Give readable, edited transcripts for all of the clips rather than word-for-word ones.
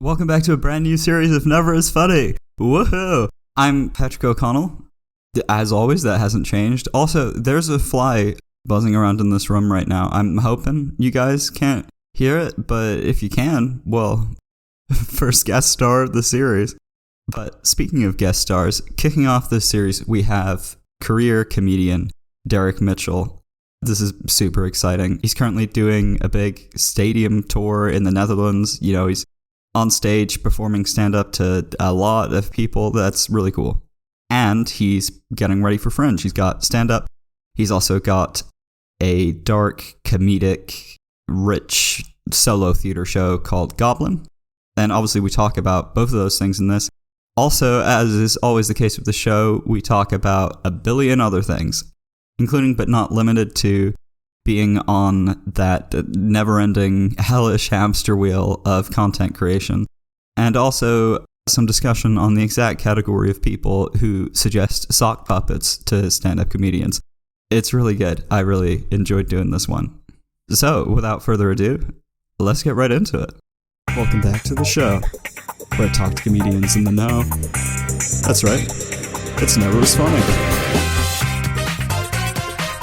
Welcome back to a brand new series of Never As Funny. Woohoo! I'm Patrick O'Connell. As always, that hasn't changed. Also, there's a fly buzzing around in this room right now. I'm hoping you guys can't hear it, but if you can, well, first guest star of the series. But speaking of guest stars, kicking off this series, we have career comedian Derek Mitchell. This is super exciting. He's currently doing a big stadium tour in the Netherlands. You know, he's on stage performing stand-up to a lot of people. That's really cool. And he's getting ready for Fringe. He's got stand-up. He's also got a dark, comedic, rich solo theater show called Goblin. And obviously we talk about both of those things in this. Also, as is always the case with the show, we talk about a billion other things, including but not limited to being on that never-ending hellish hamster wheel of content creation, and also some discussion on the exact category of people who suggest sock puppets to stand-up comedians. It's really good. I really enjoyed doing this one. So, without further ado, let's get right into it. Welcome back to the show, where I talk to comedians in the know. That's right. It's never as funny.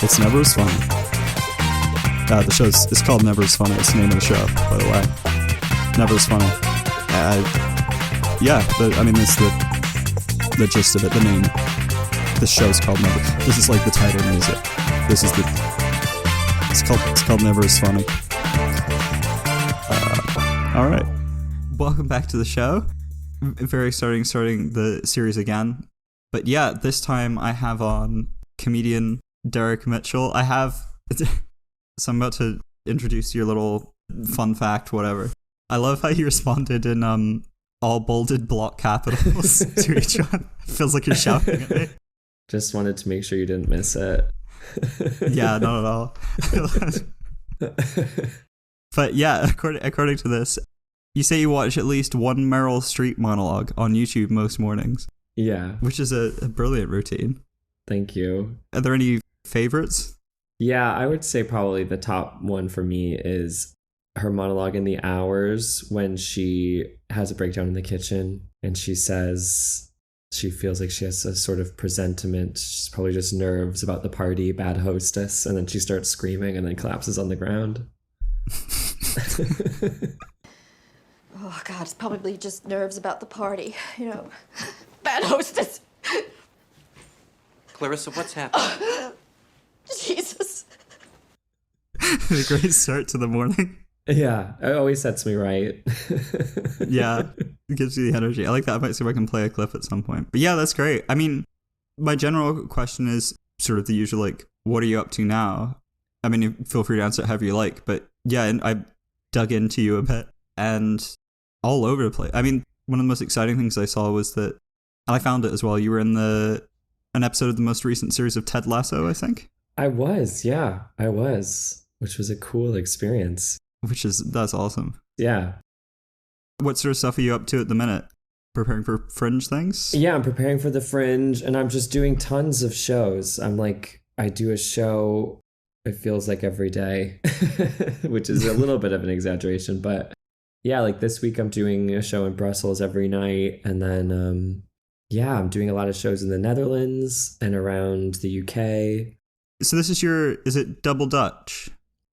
It's never as funny. The show's it's called Never As Funny. It's the name of the show, by the way. Never As Funny. Yeah, but I mean, that's the gist of it. The name. The show's called Never. This is like the title music. This is the. It's called Never As Funny. All right. Welcome back to the show. Very exciting starting the series again. But yeah, this time I have on comedian Derek Mitchell. So I'm about to introduce your little fun fact, whatever. I love how you responded in all bolded block capitals to each one. It feels like you're shouting at me. Just wanted to make sure you didn't miss it. Yeah, not at all. But yeah, according to this, you say you watch at least one Meryl Streep monologue on YouTube most mornings. Yeah. Which is a brilliant routine. Thank you. Are there any favorites? Yeah, I would say probably the top one for me is her monologue in The Hours when she has a breakdown in the kitchen and she says she feels like she has a sort of presentiment, she's probably just nerves about the party, bad hostess, and then she starts screaming and then collapses on the ground. Oh, God, it's probably just nerves about the party, you know. Bad hostess. Clarissa, what's happening? Jesus. A great start to the morning. Yeah, it always sets me right. Yeah, it gives you the energy. I like that. I might see if I can play a clip at some point. But yeah, that's great. I mean, my general question is sort of the usual, like, what are you up to now? I mean, feel free to answer it however you like. But yeah, and I dug into you a bit and all over the place. I mean, one of the most exciting things I saw was that, and I found it as well, you were in an episode of the most recent series of Ted Lasso, I think. I was, which was a cool experience. That's awesome. Yeah. What sort of stuff are you up to at the minute? Preparing for Fringe things? Yeah, I'm preparing for the Fringe and I'm just doing tons of shows. I do a show, it feels like every day, which is a little bit of an exaggeration, but yeah, like this week I'm doing a show in Brussels every night. And then, I'm doing a lot of shows in the Netherlands and around the UK. So this is is it Double Dutch?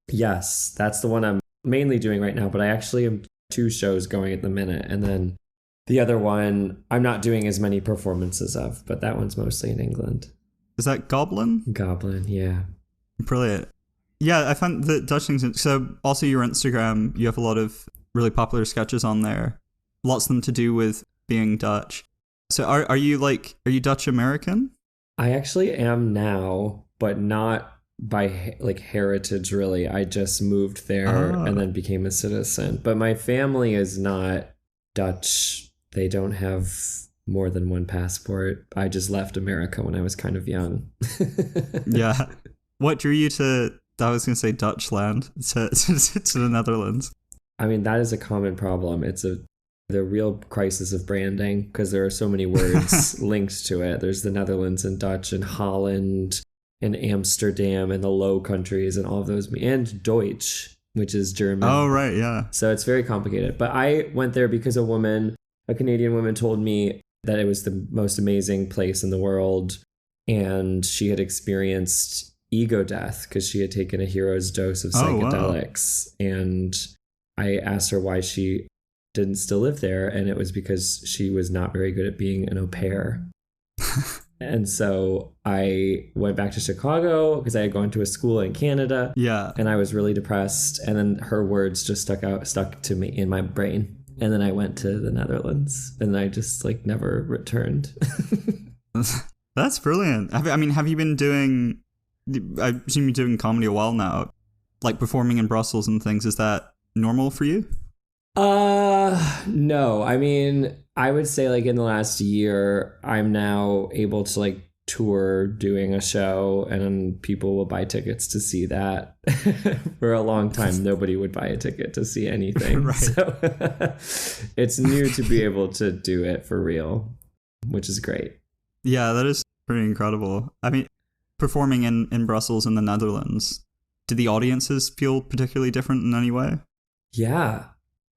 Yes, that's the one I'm mainly doing right now, but I actually am 2 shows going at the minute. And then the other one, I'm not doing as many performances of, but that one's mostly in England. Is that Goblin? Goblin, yeah. Brilliant. Yeah, I found the Dutch things. So also your Instagram, you have a lot of really popular sketches on there. Lots of them to do with being Dutch. So are you Dutch American? I actually am now, but not by heritage really. I just moved there and then became a citizen. But my family is not Dutch. They don't have more than one passport. I just left America when I was kind of young. Yeah. What drew you to, I was going to say Dutchland, to the Netherlands? I mean, that is a common problem. It's the real crisis of branding because there are so many words linked to it. There's the Netherlands and Dutch and Holland and Amsterdam and the Low Countries and all of those, and Deutsch. which is German. Oh, right, yeah. So it's very complicated. But I went there because a Canadian woman told me that it was the most amazing place in the world. And she had experienced ego death because she had taken a hero's dose of psychedelics. Oh, wow. And I asked her why she didn't still live there. And it was because she was not very good at being an au pair. And so I went back to Chicago because I had gone to a school in Canada. Yeah. And I was really depressed. And then her words just stuck to me in my brain. And then I went to the Netherlands and I just like never returned. That's brilliant. Have you been doing, I assume you're doing comedy a while now, like performing in Brussels and things. Is that normal for you? No. I mean, I would say like in the last year, I'm now able to like tour doing a show and people will buy tickets to see that. For a long time, nobody would buy a ticket to see anything. Right. So it's new to be able to do it for real, which is great. Yeah, that is pretty incredible. I mean, performing in Brussels in the Netherlands, do the audiences feel particularly different in any way? Yeah.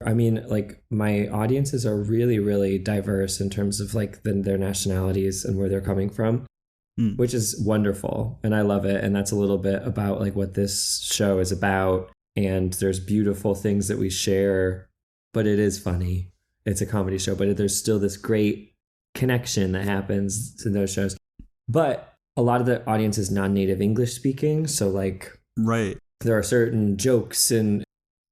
I mean, like my audiences are really, really diverse in terms of like their nationalities and where they're coming from, which is wonderful. And I love it. And that's a little bit about like what this show is about. And there's beautiful things that we share, but it is funny. It's a comedy show, but there's still this great connection that happens in those shows. But a lot of the audience is non-native English speaking. So like, right, there are certain jokes and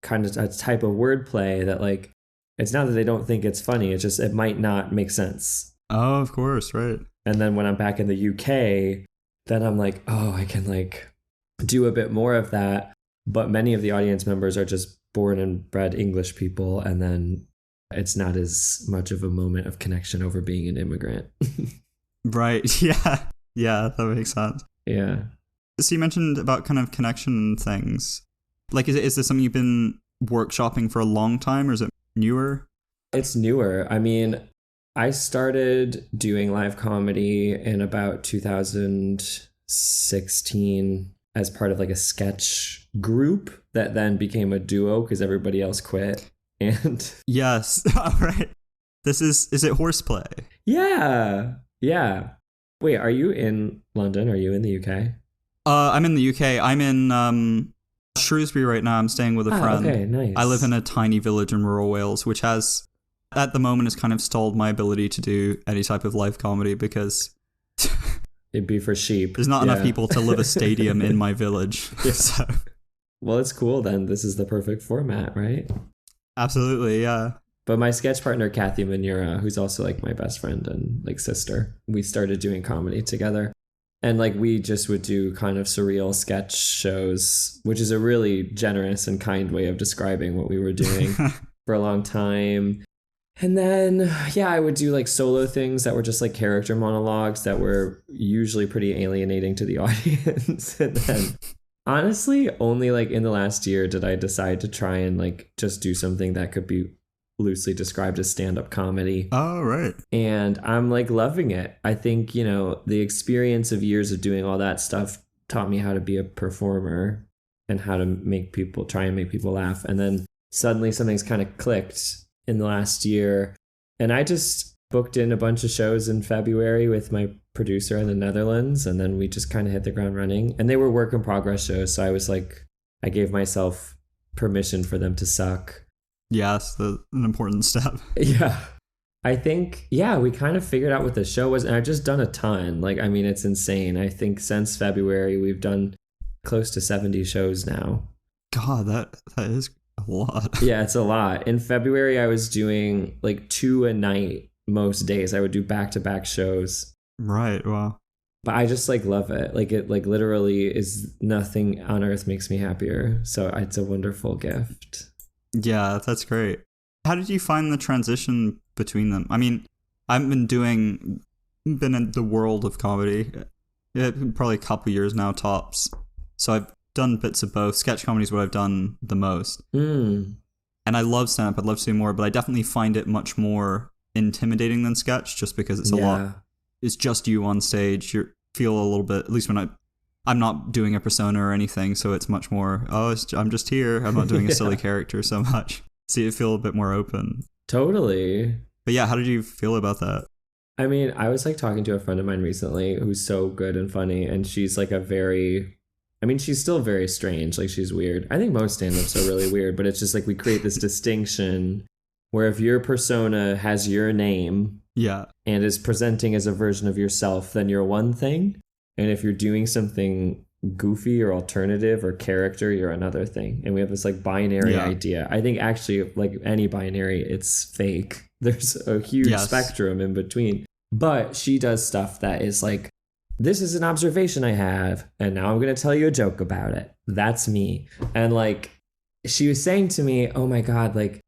kind of a type of wordplay that like, it's not that they don't think it's funny. It's just, it might not make sense. Oh, of course. Right. And then when I'm back in the UK, then I'm like, oh, I can like do a bit more of that. But many of the audience members are just born and bred English people. And then it's not as much of a moment of connection over being an immigrant. Right. Yeah. Yeah, that makes sense. Yeah. So you mentioned about kind of connection and things. Like, is this something you've been workshopping for a long time, or is it newer? It's newer. I mean, I started doing live comedy in about 2016 as part of like a sketch group that then became a duo because everybody else quit. And yes. All right. Is it horseplay? Yeah. Yeah. Wait, are you in London? Are you in the UK? I'm in the UK. I'm in Shrewsbury right now. I'm staying with a friend. Okay, nice. I live in a tiny village in rural Wales, which has, at the moment, has kind of stalled my ability to do any type of live comedy because it'd be for sheep. There's not enough people to live a stadium in my village. Yeah. So. Well, it's cool then. This is the perfect format, right? Absolutely, yeah. But my sketch partner, Kathy Manura, who's also like my best friend and like sister, we started doing comedy together. And like we just would do kind of surreal sketch shows, which is a really generous and kind way of describing what we were doing for a long time. And then, yeah, I would do like solo things that were just like character monologues that were usually pretty alienating to the audience. And then honestly, only like in the last year did I decide to try and like just do something that could be loosely described as stand-up comedy. Oh, right. And I'm like loving it. I think, you know, the experience of years of doing all that stuff taught me how to be a performer and how to try and make people laugh. And then suddenly something's kind of clicked in the last year. And I just booked in a bunch of shows in February with my producer in the Netherlands. And then we just kind of hit the ground running. And they were work in progress shows. So I was like, I gave myself permission for them to suck. Yes, an important step. Yeah. I think, yeah, we kind of figured out what the show was. And I've just done a ton. Like, I mean, it's insane. I think since February, we've done close to 70 shows now. God, that is a lot. Yeah, it's a lot. In February, I was doing like 2 a night most days. I would do back-to-back shows. Right, wow. But I just like love it. Like it like literally is nothing on earth makes me happier. So it's a wonderful gift. Yeah, that's great. How did you find the transition between them? I mean, I've been in the world of comedy, probably a couple years now, tops. So I've done bits of both. Sketch comedy is what I've done the most. And I love stand-up. I'd love to do more, but I definitely find it much more intimidating than sketch just because it's a lot. It's just you on stage. You feel a little bit, at least when I'm not doing a persona or anything, so it's much more, I'm just here. I'm not doing a silly character so much. So you feel a bit more open. Totally. But yeah, how did you feel about that? I mean, I was like talking to a friend of mine recently who's so good and funny, and she's like she's still very strange. Like, she's weird. I think most stand-ups are really weird, but it's just like we create this distinction where if your persona has your name and is presenting as a version of yourself, then you're one thing. And if you're doing something goofy or alternative or character, you're another thing. And we have this like binary idea. I think actually, like any binary, it's fake. There's a huge spectrum in between. But she does stuff that is like, this is an observation I have, and now I'm going to tell you a joke about it. That's me. And like, she was saying to me, oh my God, like,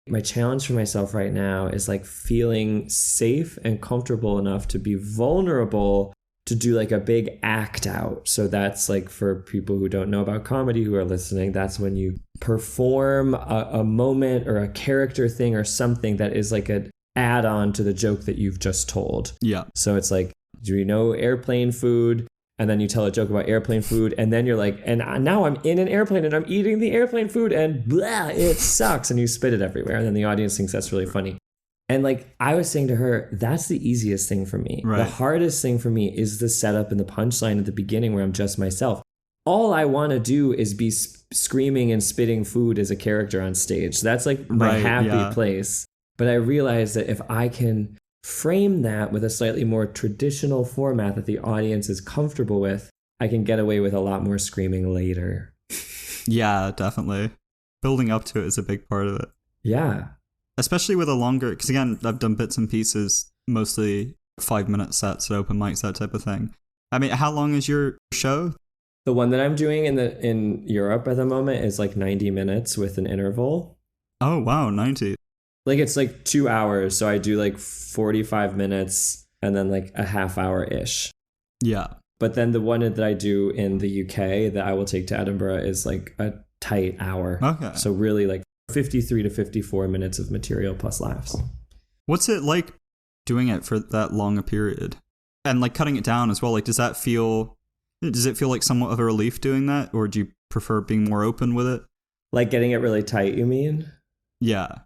my challenge for myself right now is like feeling safe and comfortable enough to be vulnerable to do like a big act out. So that's like, for people who don't know about comedy who are listening, that's when you perform a moment or a character thing or something that is like an add-on to the joke that you've just told. Yeah. So it's like, do you know airplane food? And then you tell a joke about airplane food, and then you're like, and now I'm in an airplane and I'm eating the airplane food and blah, it sucks. And you spit it everywhere. And then the audience thinks that's really funny. And like, I was saying to her, that's the easiest thing for me. Right. The hardest thing for me is the setup and the punchline at the beginning where I'm just myself. All I want to do is be screaming and spitting food as a character on stage. That's like my happy place. But I realized that if I can frame that with a slightly more traditional format that the audience is comfortable with, I can get away with a lot more screaming later. Yeah, definitely. Building up to it is a big part of it. Yeah. Especially with a longer, because again, I've done bits and pieces, mostly 5-minute sets at open mics, that type of thing. I mean, how long is your show? The one that I'm doing in Europe at the moment is like 90 minutes with an interval. Oh, wow, 90. Like, it's like 2 hours. So I do like 45 minutes and then like a half hour-ish. Yeah. But then the one that I do in the UK that I will take to Edinburgh is like a tight hour. Okay. So really like 53 to 54 minutes of material plus laughs. What's it like doing it for that long a period? And like cutting it down as well. Like, does it feel like somewhat of a relief doing that? Or do you prefer being more open with it? Like getting it really tight, you mean? Yeah.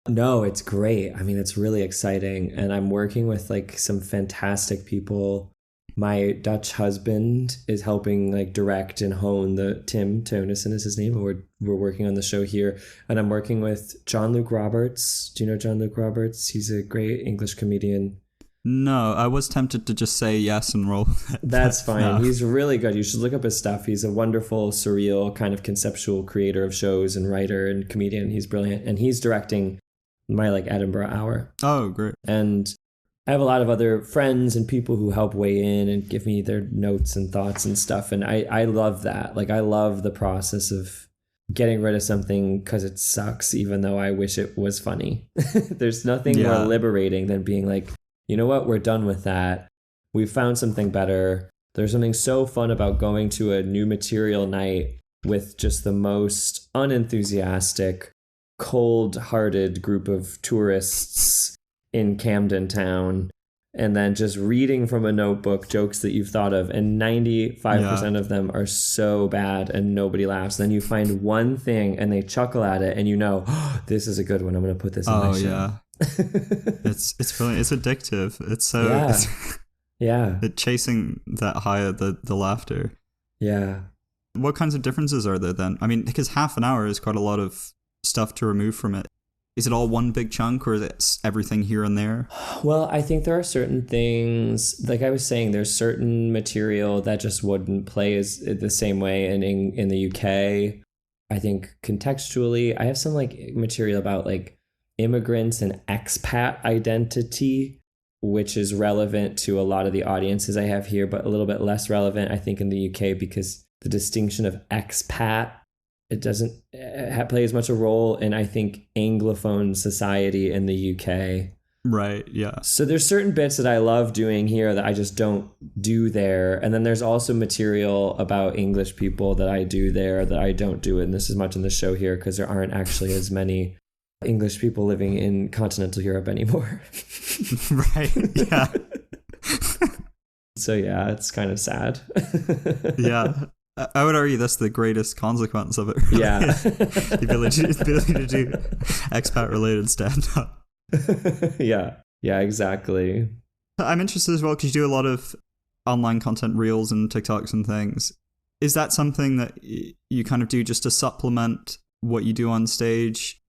No, it's great. I mean, it's really exciting. And I'm working with like some fantastic people. My Dutch husband is helping like direct and hone Tim Tonison is his name. And we're working on the show here. And I'm working with John-Luke Roberts. Do you know John-Luke Roberts? He's a great English comedian. No, I was tempted to just say yes and roll. That's fine. No. He's really good. You should look up his stuff. He's a wonderful, surreal, kind of conceptual creator of shows and writer and comedian. He's brilliant. And he's directing my like Edinburgh hour. Oh, great. And I have a lot of other friends and people who help weigh in and give me their notes and thoughts and stuff. And I love that. Like, I love the process of getting rid of something because it sucks, even though I wish it was funny. There's nothing more liberating than being like, you know what? We're done with that. We found something better. There's something so fun about going to a new material night with just the most unenthusiastic, cold-hearted group of tourists in Camden Town, and then just reading from a notebook jokes that you've thought of, and 95% of them are so bad and nobody laughs. Then you find one thing and they chuckle at it, and you know, oh, this is a good one. I'm going to put this in my show. Yeah. It's brilliant. It's addictive. It's so it's chasing that high of the laughter. Yeah. What kinds of differences are there then? I mean, because half an hour is quite a lot of stuff to remove from it. Is it all one big chunk, or is it everything here and there? Well, I think there are certain things, like I was saying, there's certain material that just wouldn't play as the same way in the UK. I think contextually, I have some like material about like immigrants and expat identity, which is relevant to a lot of the audiences I have here, but a little bit less relevant, I think, in the UK, because the distinction of expat, it doesn't play as much a role in, I think, Anglophone society in the UK. Right, yeah. So there's certain bits that I love doing here that I just don't do there. And then there's also material about English people that I do there that I don't do in this as much in the show here, because there aren't actually as many English people living in continental Europe anymore. Right, yeah. So yeah, it's kind of sad. Yeah. I would argue that's the greatest consequence of it. Really. Yeah. the ability to do expat related stand up. Yeah. Yeah, exactly. I'm interested as well because you do a lot of online content, reels and TikToks and things. Is that something that you kind of do just to supplement what you do on stage?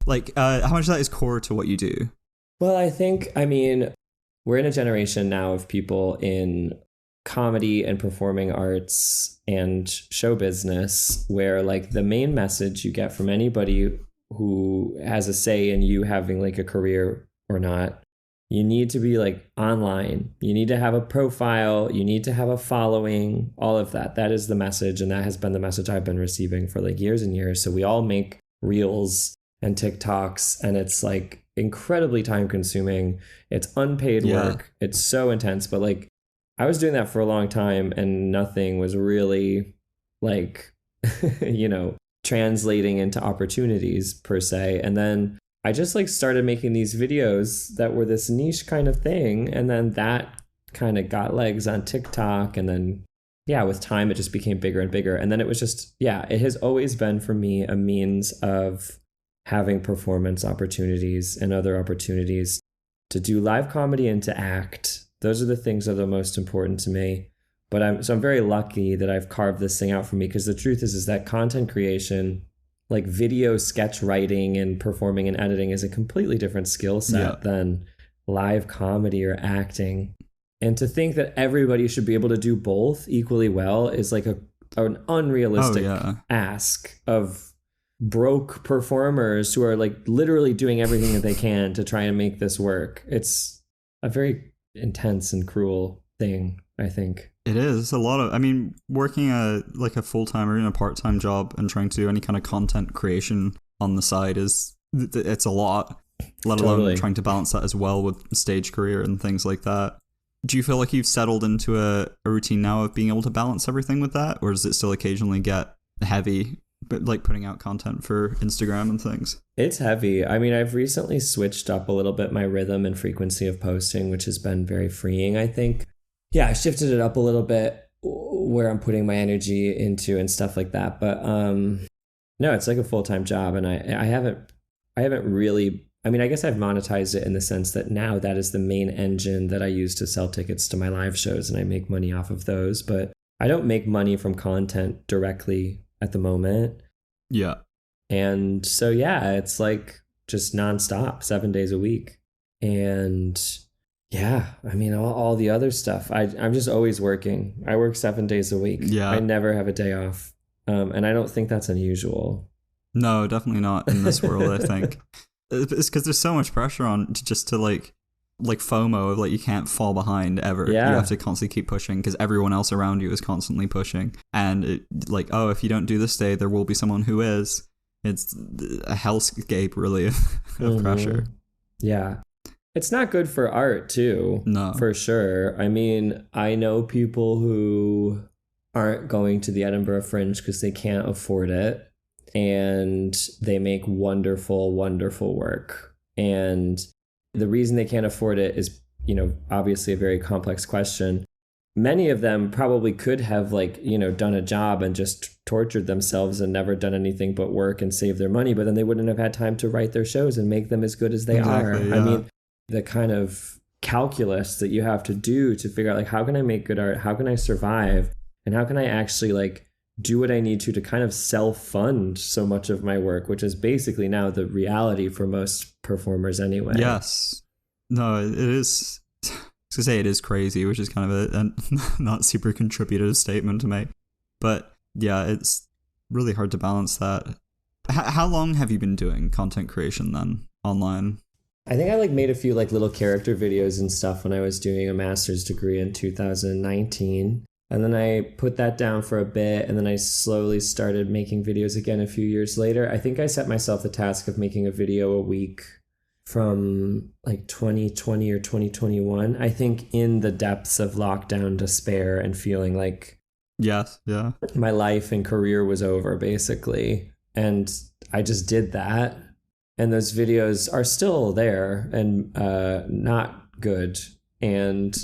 Like, how much of that is core to what you do? Well, I mean, we're in a generation now of people in comedy and performing arts and show business where like the main message you get from anybody who has a say in you having like a career or not, you need to be like online. You need to have a profile. You need to have a following, all of that. That is the message. And that has been the message I've been receiving for like years and years. So we all make reels and TikToks, and it's like incredibly time consuming. It's unpaid work. It's so intense. But like I was doing that for a long time and nothing was really like, translating into opportunities per se. And then I just like started making these videos that were this niche kind of thing. And then that kind of got legs on TikTok. And then, yeah, with time, it just became bigger and bigger. And then it was just, it has always been for me a means of having performance opportunities and other opportunities to do live comedy and to act. Those are the things that are the most important to me. But I'm very lucky that I've carved this thing out for me, because the truth is that content creation, like video sketch writing and performing and editing, is a completely different skill set than live comedy or acting. And to think that everybody should be able to do both equally well is like an unrealistic ask of broke performers who are like literally doing everything that they can to try and make this work. It's a very intense and cruel thing, I think. It is a lot of, I mean, working a full-time or in a part-time job and trying to do any kind of content creation on the side it's a lot, let alone trying to balance that as well with stage career and things like that. Do you feel like you've settled into a routine now of being able to balance everything with that? Or does it still occasionally get heavy, but like putting out content for Instagram and things? It's heavy. I mean, I've recently switched up a little bit my rhythm and frequency of posting, which has been very freeing, I think. Yeah, I shifted it up a little bit where I'm putting my energy into and stuff like that. But no, it's like a full-time job, and I haven't really, I mean, I guess I've monetized it in the sense that now that is the main engine that I use to sell tickets to my live shows, and I make money off of those. But I don't make money from content directly at the moment. Yeah. And so, yeah, it's like just nonstop, 7 days a week. And yeah, I mean, all the other stuff, I'm just always working. I work 7 days a week. Yeah. I never have a day off. And I don't think that's unusual. No, definitely not in this world, I think. It's because there's so much pressure on to like FOMO of like you can't fall behind ever. Yeah. You have to constantly keep pushing because everyone else around you is constantly pushing. And it, like, oh, if you don't do this day, there will be someone who is. It's a hellscape, really, of pressure. Yeah. It's not good for art, too. No. For sure. I mean, I know people who aren't going to the Edinburgh Fringe because they can't afford it. And they make wonderful, wonderful work. And the reason they can't afford it is, obviously a very complex question. Many of them probably could have done a job and just tortured themselves and never done anything but work and save their money, but then they wouldn't have had time to write their shows and make them as good as they are. Yeah. I mean, the kind of calculus that you have to do to figure out like, how can I make good art? How can I survive? And how can I actually do what I need to kind of self-fund so much of my work, which is basically now the reality for most performers anyway. Yes. No, it is. I was gonna say it is crazy, which is kind of a not super contributive statement to make. But yeah, it's really hard to balance that. How long have you been doing content creation then online? I think I made a few little character videos and stuff when I was doing a master's degree in 2019. And then I put that down for a bit, and then I slowly started making videos again a few years later. I think I set myself the task of making a video a week from 2020 or 2021. I think in the depths of lockdown despair and feeling like my life and career was over, basically. And I just did that. And those videos are still there and not good. and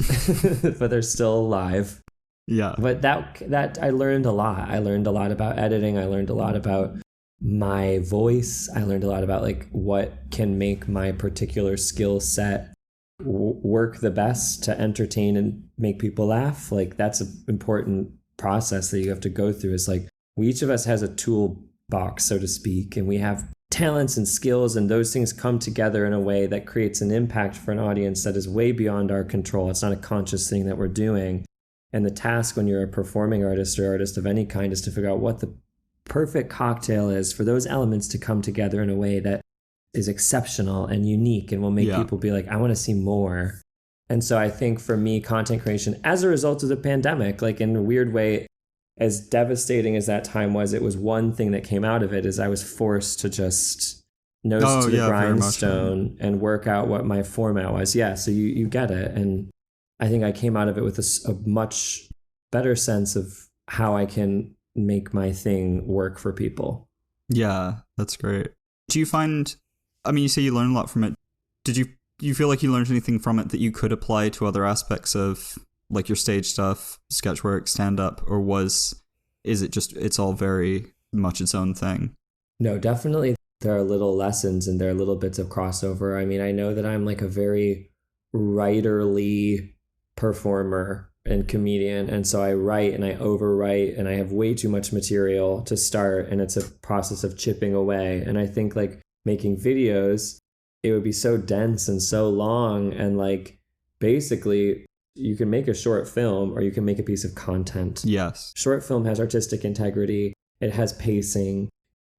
but they're still alive. Yeah. But that I learned a lot. I learned a lot about editing. I learned a lot about my voice. I learned a lot about like what can make my particular skill set work the best to entertain and make people laugh. Like that's an important process that you have to go through. Is like each of us has a toolbox, so to speak, and we have talents and skills, and those things come together in a way that creates an impact for an audience that is way beyond our control. It's not a conscious thing that we're doing. And the task when you're a performing artist or artist of any kind is to figure out what the perfect cocktail is for those elements to come together in a way that is exceptional and unique and will make people be like, I want to see more. And so I think for me, content creation, as a result of the pandemic, like in a weird way, as devastating as that time was, it was one thing that came out of it is I was forced to just nose to the grindstone and work out what my format was. Yeah, so you get it. And I think I came out of it with a much better sense of how I can make my thing work for people. Yeah, that's great. Do you find, I mean, you say you learned a lot from it. Did you feel like you learned anything from it that you could apply to other aspects of like your stage stuff, sketch work, stand-up, or is it just, it's all very much its own thing? No, definitely there are little lessons and there are little bits of crossover. I mean, I know that I'm like a very writerly performer and comedian, and so I write and I overwrite and I have way too much material to start, and it's a process of chipping away. And I think like making videos, it would be so dense and so long, and like basically you can make a short film or you can make a piece of content. Yes. Short film has artistic integrity, it has pacing.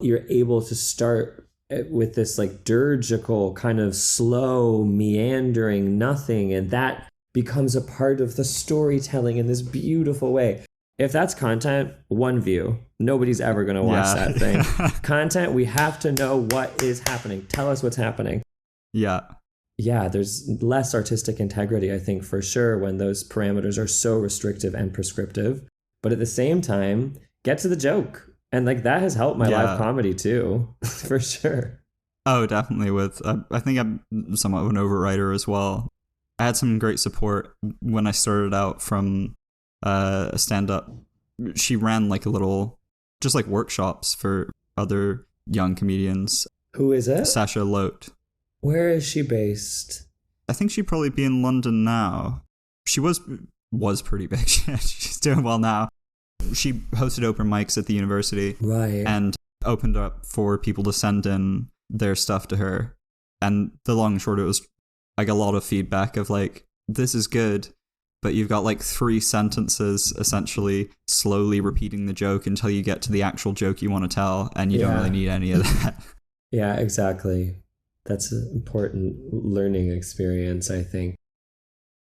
You're able to start with this like dirgical kind of slow meandering nothing, and that becomes a part of the storytelling in this beautiful way. If that's content, one view. Nobody's ever going to watch that thing. Content, we have to know what is happening. Tell us what's happening. Yeah. Yeah, there's less artistic integrity, I think, for sure, when those parameters are so restrictive and prescriptive. But at the same time, get to the joke. And like that has helped my live comedy too, for sure. Oh, definitely. I think I'm somewhat of an overwriter as well. I had some great support when I started out from a stand-up. She ran like a little, just like workshops for other young comedians. Who is it? Sasha Lote. Where is she based? I think she'd probably be in London now. She was pretty big. She's doing well now. She hosted open mics at the university. Right. And opened up for people to send in their stuff to her. And the long and short, it was like a lot of feedback of like, this is good, but you've got like 3 sentences essentially slowly repeating the joke until you get to the actual joke you want to tell, and you don't really need any of that. Yeah, exactly. That's an important learning experience, I think.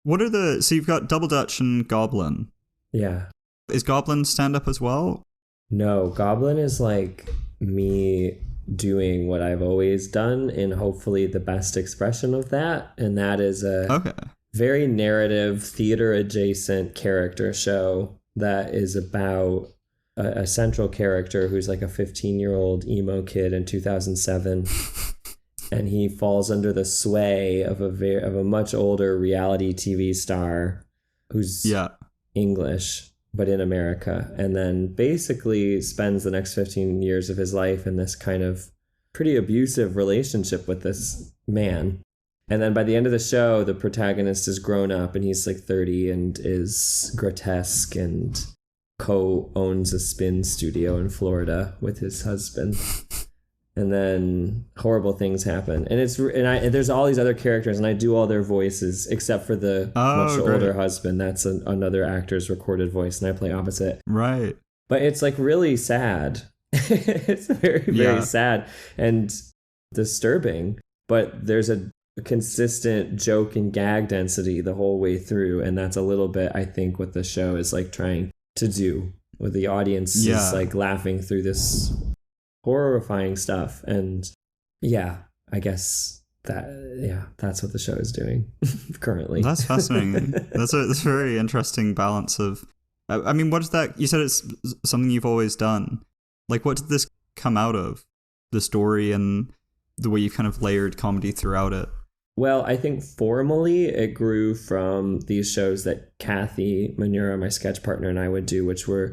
So you've got Double Dutch and Goblin. Yeah. Is Goblin stand-up as well? No, Goblin is like me doing what I've always done in hopefully the best expression of that. And that is a very narrative, theater adjacent character show that is about a central character who's like a 15-year-old emo kid in 2007. And he falls under the sway of a much older reality TV star who's English, but in America, and then basically spends the next 15 years of his life in this kind of pretty abusive relationship with this man. And then by the end of the show, the protagonist is grown up and he's like 30 and is grotesque and co-owns a spin studio in Florida with his husband. And then horrible things happen, and there's all these other characters, and I do all their voices except for the much older husband. That's another actor's recorded voice, and I play opposite. Right. But it's like really sad. It's very, very sad and disturbing. But there's a consistent joke and gag density the whole way through, and that's a little bit, I think, what the show is like trying to do, with the audience is like laughing through this horrifying stuff. And I guess that's what the show is doing currently. That's fascinating. That's a very interesting balance of, I mean, what is that? You said it's something you've always done. Like, what did this come out of? The story and the way you kind of layered comedy throughout it? Well, I think formally it grew from these shows that Kathy Manura, my sketch partner, and I would do, which were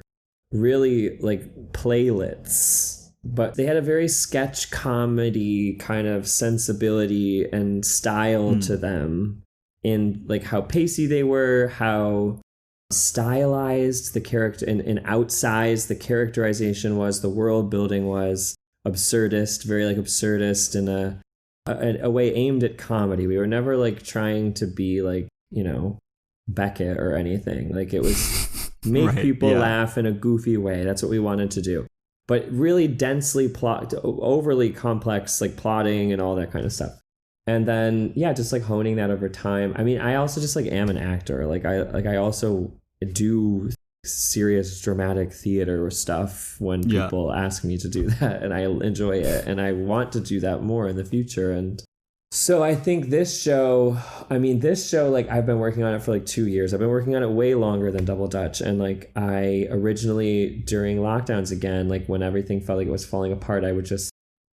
really like playlets. But they had a very sketch comedy kind of sensibility and style to them, in like how pacey they were, how stylized the character and outsized the characterization was, the world building was absurdist, very like absurdist in a way aimed at comedy. We were never like trying to be like, you know, Beckett or anything. Like it was make people laugh in a goofy way. That's what we wanted to do. But really densely overly complex, like plotting and all that kind of stuff. And then, yeah, just like honing that over time. I mean, I also just like am an actor. I also do serious dramatic theater stuff when people ask me to do that, and I enjoy it, and I want to do that more in the future. And so I think this show, like I've been working on it for like 2 years. I've been working on it way longer than Double Dutch. And like I originally, during lockdowns again, like when everything felt like it was falling apart,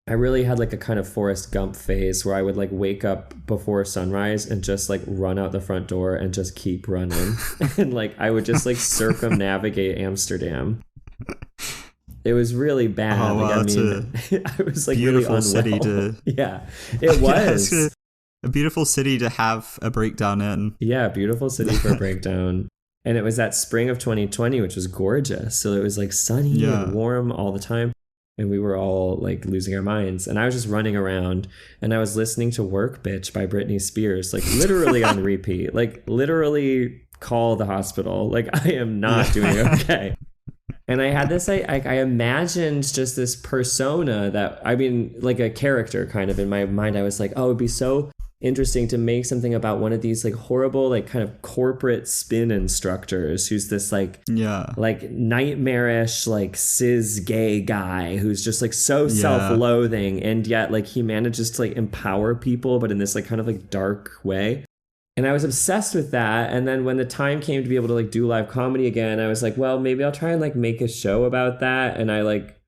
I really had like a kind of Forrest Gump phase where I would like wake up before sunrise and just like run out the front door and just keep running. And like I would just like circumnavigate Amsterdam. It was really bad. Oh, wow, I was like beautiful really city unwell. to Yeah, it was. Yeah, a beautiful city to have a breakdown in. Yeah, beautiful city for a breakdown. And it was that spring of 2020, which was gorgeous. So it was like sunny and warm all the time. And we were all like losing our minds. And I was just running around and I was listening to Work Bitch by Britney Spears, like literally on repeat, like literally call the hospital. Like I am not doing okay. And I had this, I imagined just this persona that, I mean, like a character kind of in my mind. I was like, oh, it'd be so interesting to make something about one of these like horrible, like kind of corporate spin instructors who's this like nightmarish, like cis gay guy who's just like so self-loathing. And yet like he manages to like empower people, but in this like kind of like dark way. And I was obsessed with that. And then when the time came to be able to like do live comedy again, I was like, well, maybe I'll try and like make a show about that. And I like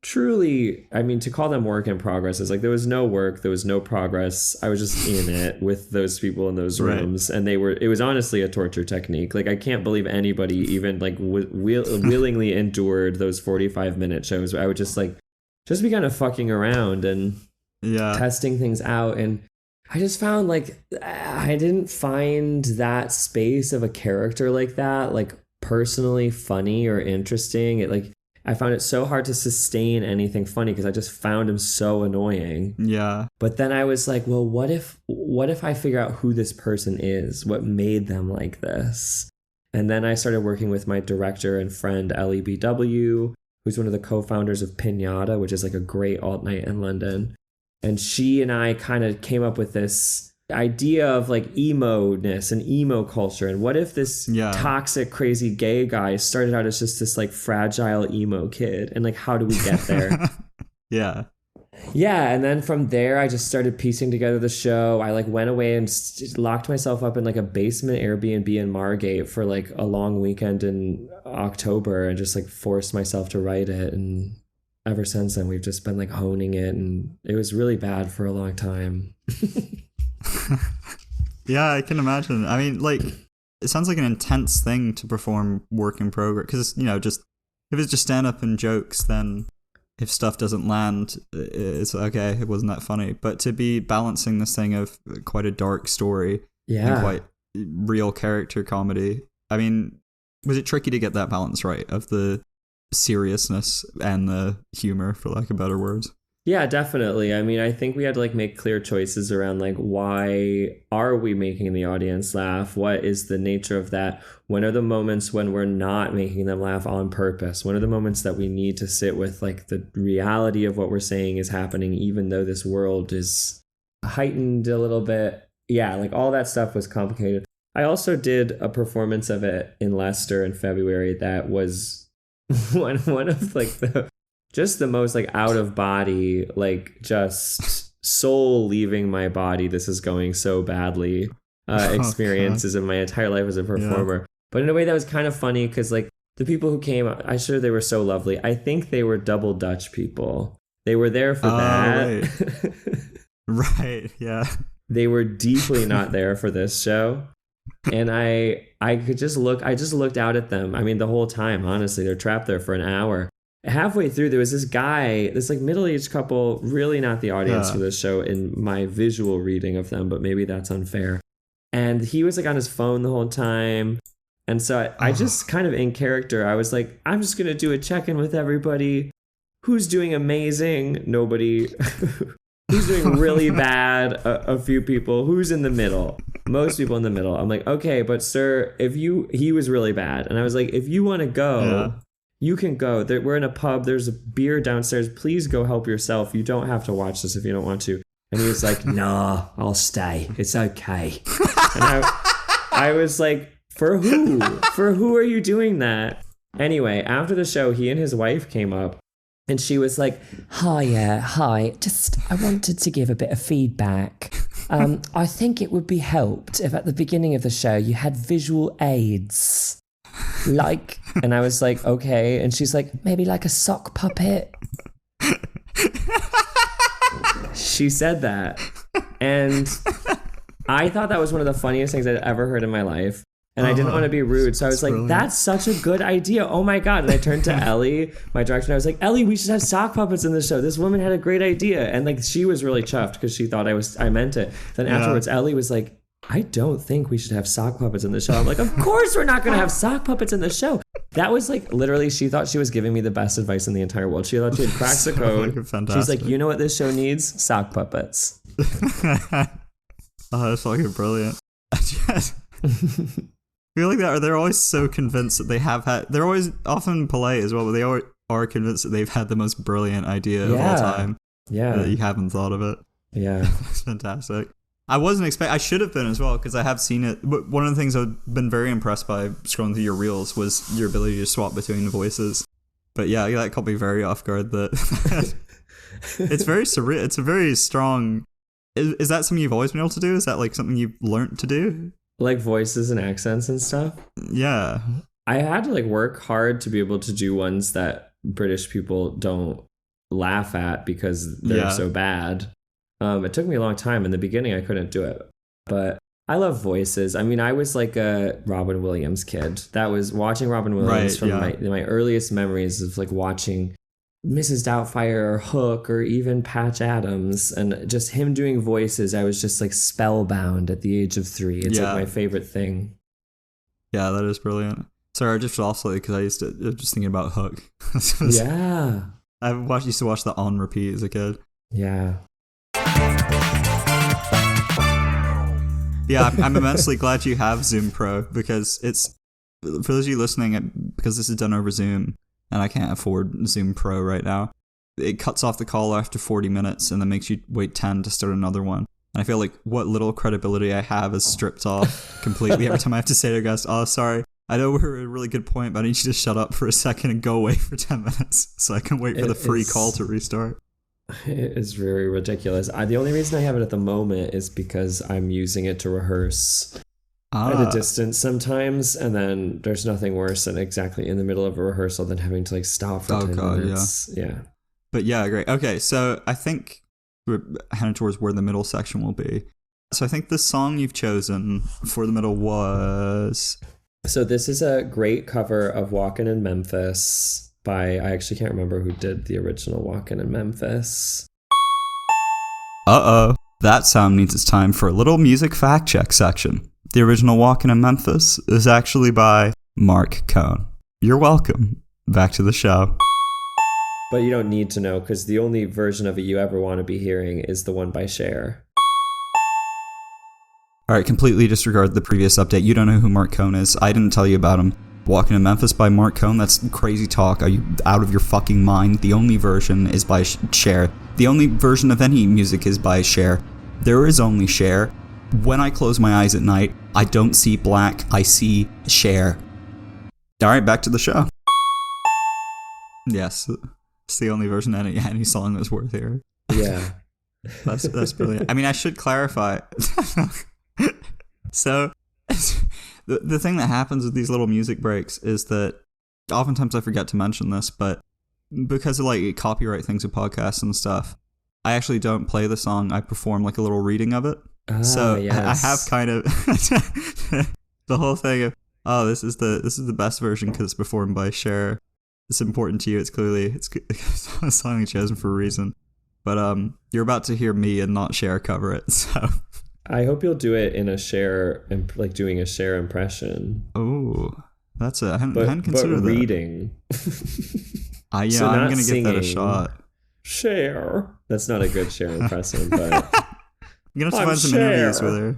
truly, I mean, to call them work in progress is like there was no work, there was no progress. I was just in it with those people in those rooms. And it was honestly a torture technique. Like I can't believe anybody even like willingly endured those 45-minute shows where I would just be kind of fucking around and testing things out. And I just found like I didn't find that space of a character like that like personally funny or interesting. It like I found it so hard to sustain anything funny because I just found him so annoying. Yeah. But then I was like, well, what if I figure out who this person is? What made them like this? And then I started working with my director and friend Ellie BW, who's one of the co-founders of Pinata, which is like a great alt night in London. And she and I kind of came up with this idea of like emo-ness and emo culture. And what if this toxic, crazy gay guy started out as just this like fragile emo kid? And like, how do we get there? Yeah. And then from there, I just started piecing together the show. I like went away and locked myself up in like a basement Airbnb in Margate for like a long weekend in October and just like forced myself to write it. And ever since then, we've just been like honing it, and it was really bad for a long time. Yeah, I can imagine. I mean, like, it sounds like an intense thing to perform work in progress because, you know, just if it's just stand up and jokes, then if stuff doesn't land, it's okay, it wasn't that funny. But to be balancing this thing of quite a dark story and quite real character comedy, I mean, was it tricky to get that balance right of the seriousness and the humor, for lack of better words? Yeah, definitely. I mean, I think we had to like make clear choices around like, why are we making the audience laugh? What is the nature of that? When are the moments when we're not making them laugh on purpose? When are the moments that we need to sit with like the reality of what we're saying is happening, even though this world is heightened a little bit? Yeah, like all that stuff was complicated. I also did a performance of it in Leicester in February that was one of like the most like out of body, like just soul leaving my body, this is going so badly experiences of my entire life as a performer. But in a way that was kind of funny because like the people who came, I'm sure they were so lovely. I think they were Double Dutch people. They were there for that. Right. Right, yeah. they were deeply not there for this show. And I just looked out at them. I mean, the whole time, honestly, they're trapped there for an hour. Halfway through, there was this guy, this like middle-aged couple, really not the audience for this show in my visual reading of them, but maybe that's unfair. And he was like on his phone the whole time. And so I just kind of in character, I was like, I'm just going to do a check-in with everybody. Who's doing amazing? Nobody. Who's doing really bad? A few people. Who's in the middle? Most people in the middle. I'm like, okay, but sir, he was really bad. And I was like, if you want to go, you can go. We're in a pub. There's a beer downstairs. Please go help yourself. You don't have to watch this if you don't want to. And he was like, nah, I'll stay. It's okay. And I was like, for who? For who are you doing that? Anyway, after the show, he and his wife came up. And she was like, hi, just I wanted to give a bit of feedback. I think it would be helped if at the beginning of the show you had visual aids. Like, and I was like, okay. And she's like, maybe like a sock puppet. She said that. And I thought that was one of the funniest things I'd ever heard in my life. And I didn't want to be rude. So I was like, that's such a good idea. Oh my God. And I turned to Ellie, my director, and I was like, Ellie, we should have sock puppets in the show. This woman had a great idea. And like, she was really chuffed because she thought I meant it. Then afterwards, Ellie was like, I don't think we should have sock puppets in the show. I'm like, of course we're not going to have sock puppets in the show. That was like, literally, she thought she was giving me the best advice in the entire world. She thought she had cracked the code. She's like, you know what this show needs? Sock puppets. Oh, that's fucking brilliant. I feel like that. They're always so convinced that they have had. They're always often polite as well, but they are convinced that they've had the most brilliant idea of all time. Yeah, that you haven't thought of it. Yeah, that's fantastic. I wasn't expecting. I should have been as well because I have seen it. But one of the things I've been very impressed by scrolling through your reels was your ability to swap between the voices. But yeah, that caught me very off guard. That it's very surreal. It's a very strong. Is that something you've always been able to do? Is that like something you've learned to do? Like voices and accents and stuff? Yeah. I had to like work hard to be able to do ones that British people don't laugh at because they're so bad. It took me a long time. In the beginning, I couldn't do it. But I love voices. I mean, I was like a Robin Williams kid. That was watching Robin Williams from my earliest memories of like watching Mrs. Doubtfire or Hook or even Patch Adams, and just him doing voices. I was just like spellbound at the age of 3. It's like my favorite thing. Yeah, that is brilliant. Sorry, I just fell off slightly because I was just thinking about Hook. Yeah. I used to watch that on repeat as a kid. Yeah. Yeah, I'm immensely glad you have Zoom Pro because it's, for those of you listening, because this is done over Zoom, and I can't afford Zoom Pro right now, it cuts off the call after 40 minutes and then makes you wait 10 to start another one. And I feel like what little credibility I have is stripped off completely every time I have to say to a guest, oh, sorry, I know we're at a really good point, but I need you to shut up for a second and go away for 10 minutes so I can wait for the free call to restart. It is very ridiculous. The only reason I have it at the moment is because I'm using it to rehearse at a distance sometimes, and then there's nothing worse than exactly in the middle of a rehearsal than having to like stop for 10 minutes. Yeah. But yeah, great. Okay, so I think we're heading towards where the middle section will be. So I think the song you've chosen for the middle was... So this is a great cover of Walkin' in Memphis by... I actually can't remember who did the original Walkin' in Memphis. Uh-oh. That sound means it's time for a little music fact check section. The original Walkin' in Memphis is actually by Mark Cohn. You're welcome. Back to the show. But you don't need to know, because the only version of it you ever want to be hearing is the one by Cher. Alright, completely disregard the previous update. You don't know who Mark Cohn is. I didn't tell you about him. Walkin' in Memphis by Mark Cohn, that's crazy talk. Are you out of your fucking mind? The only version is by Cher. The only version of any music is by Cher. There is only Cher. When I close my eyes at night, I don't see black, I see Cher. Alright, back to the show. Yes, it's the only version of any song that's worth hearing. Yeah. That's brilliant. I mean, I should clarify. So, the thing that happens with these little music breaks is that oftentimes I forget to mention this, but because of like copyright things with podcasts and stuff, I actually don't play the song. I perform like a little reading of it. So yes. I have kind of the whole thing of, oh, this is the best version because it's performed by Cher. It's important to you. It's clearly a song chosen for a reason. But you're about to hear me and not Cher cover it. So I hope you'll do it in a Cher, like doing a Cher impression. oh, that's I hadn't considered but reading. Yeah, So I'm not gonna singing. give that a shot. Cher. That's not a good Cher impression, but I'm gonna have to I'm find some Cher. interviews with her.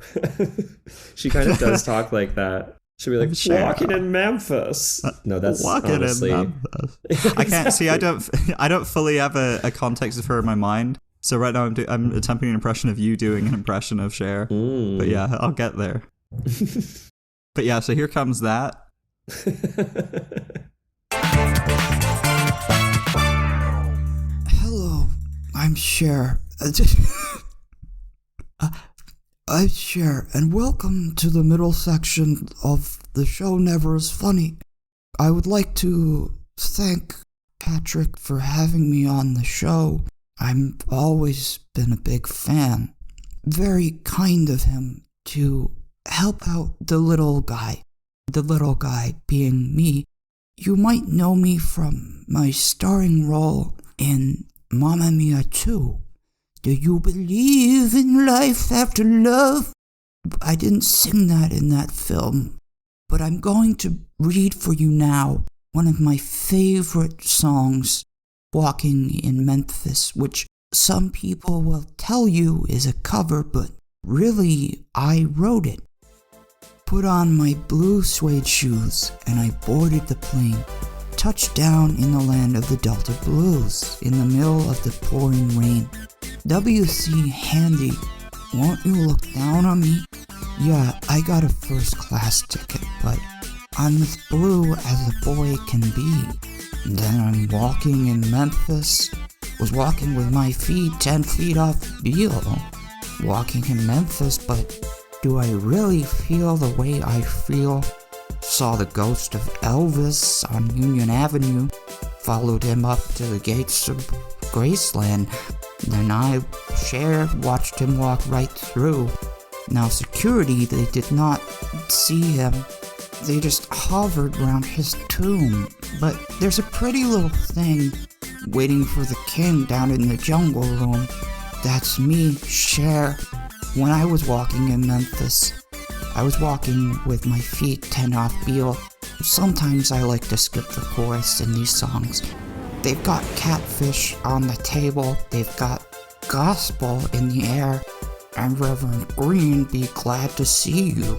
She kind of does talk like that. She'll be like, Cher. walking in Memphis. No, that's Walking honestly... in Memphis. I can't see. I don't fully have a context of her in my mind. So right now I'm attempting an impression of you doing an impression of Cher. But yeah, I'll get there. But yeah, so here comes that. Hello, I'm Cher. I'm Cher, and welcome to the middle section of the show Never Is Funny. I would like to thank Patrick for having me on the show. I've always been a big fan. Very kind of him to help out the little guy being me. You might know me from my starring role in Mamma Mia 2. Do you believe in life after love? I didn't sing that in that film, but I'm going to read for you now one of my favorite songs, Walking in Memphis, which some people will tell you is a cover, but really, I wrote it. Put on my blue suede shoes, and I boarded the plane. Touched down in the land of the Delta Blues, in the middle of the pouring rain. W.C. Handy, won't you look down on me? Yeah, I got a first class ticket, but I'm as blue as a boy can be. And then I'm walking in Memphis, was walking with my feet 10 feet off Beale. Walking in Memphis, but do I really feel the way I feel? Saw the ghost of Elvis on Union Avenue, followed him up to the gates of Graceland. Then I, Cher, watched him walk right through. Now security, they did not see him. They just hovered around his tomb. But there's a pretty little thing waiting for the king down in the jungle room. That's me, Cher. When I was walking in Memphis, I was walking with my feet 10 off Beale. Sometimes I like to skip the chorus in these songs. They've got catfish on the table, they've got gospel in the air, and Reverend Green be glad to see you.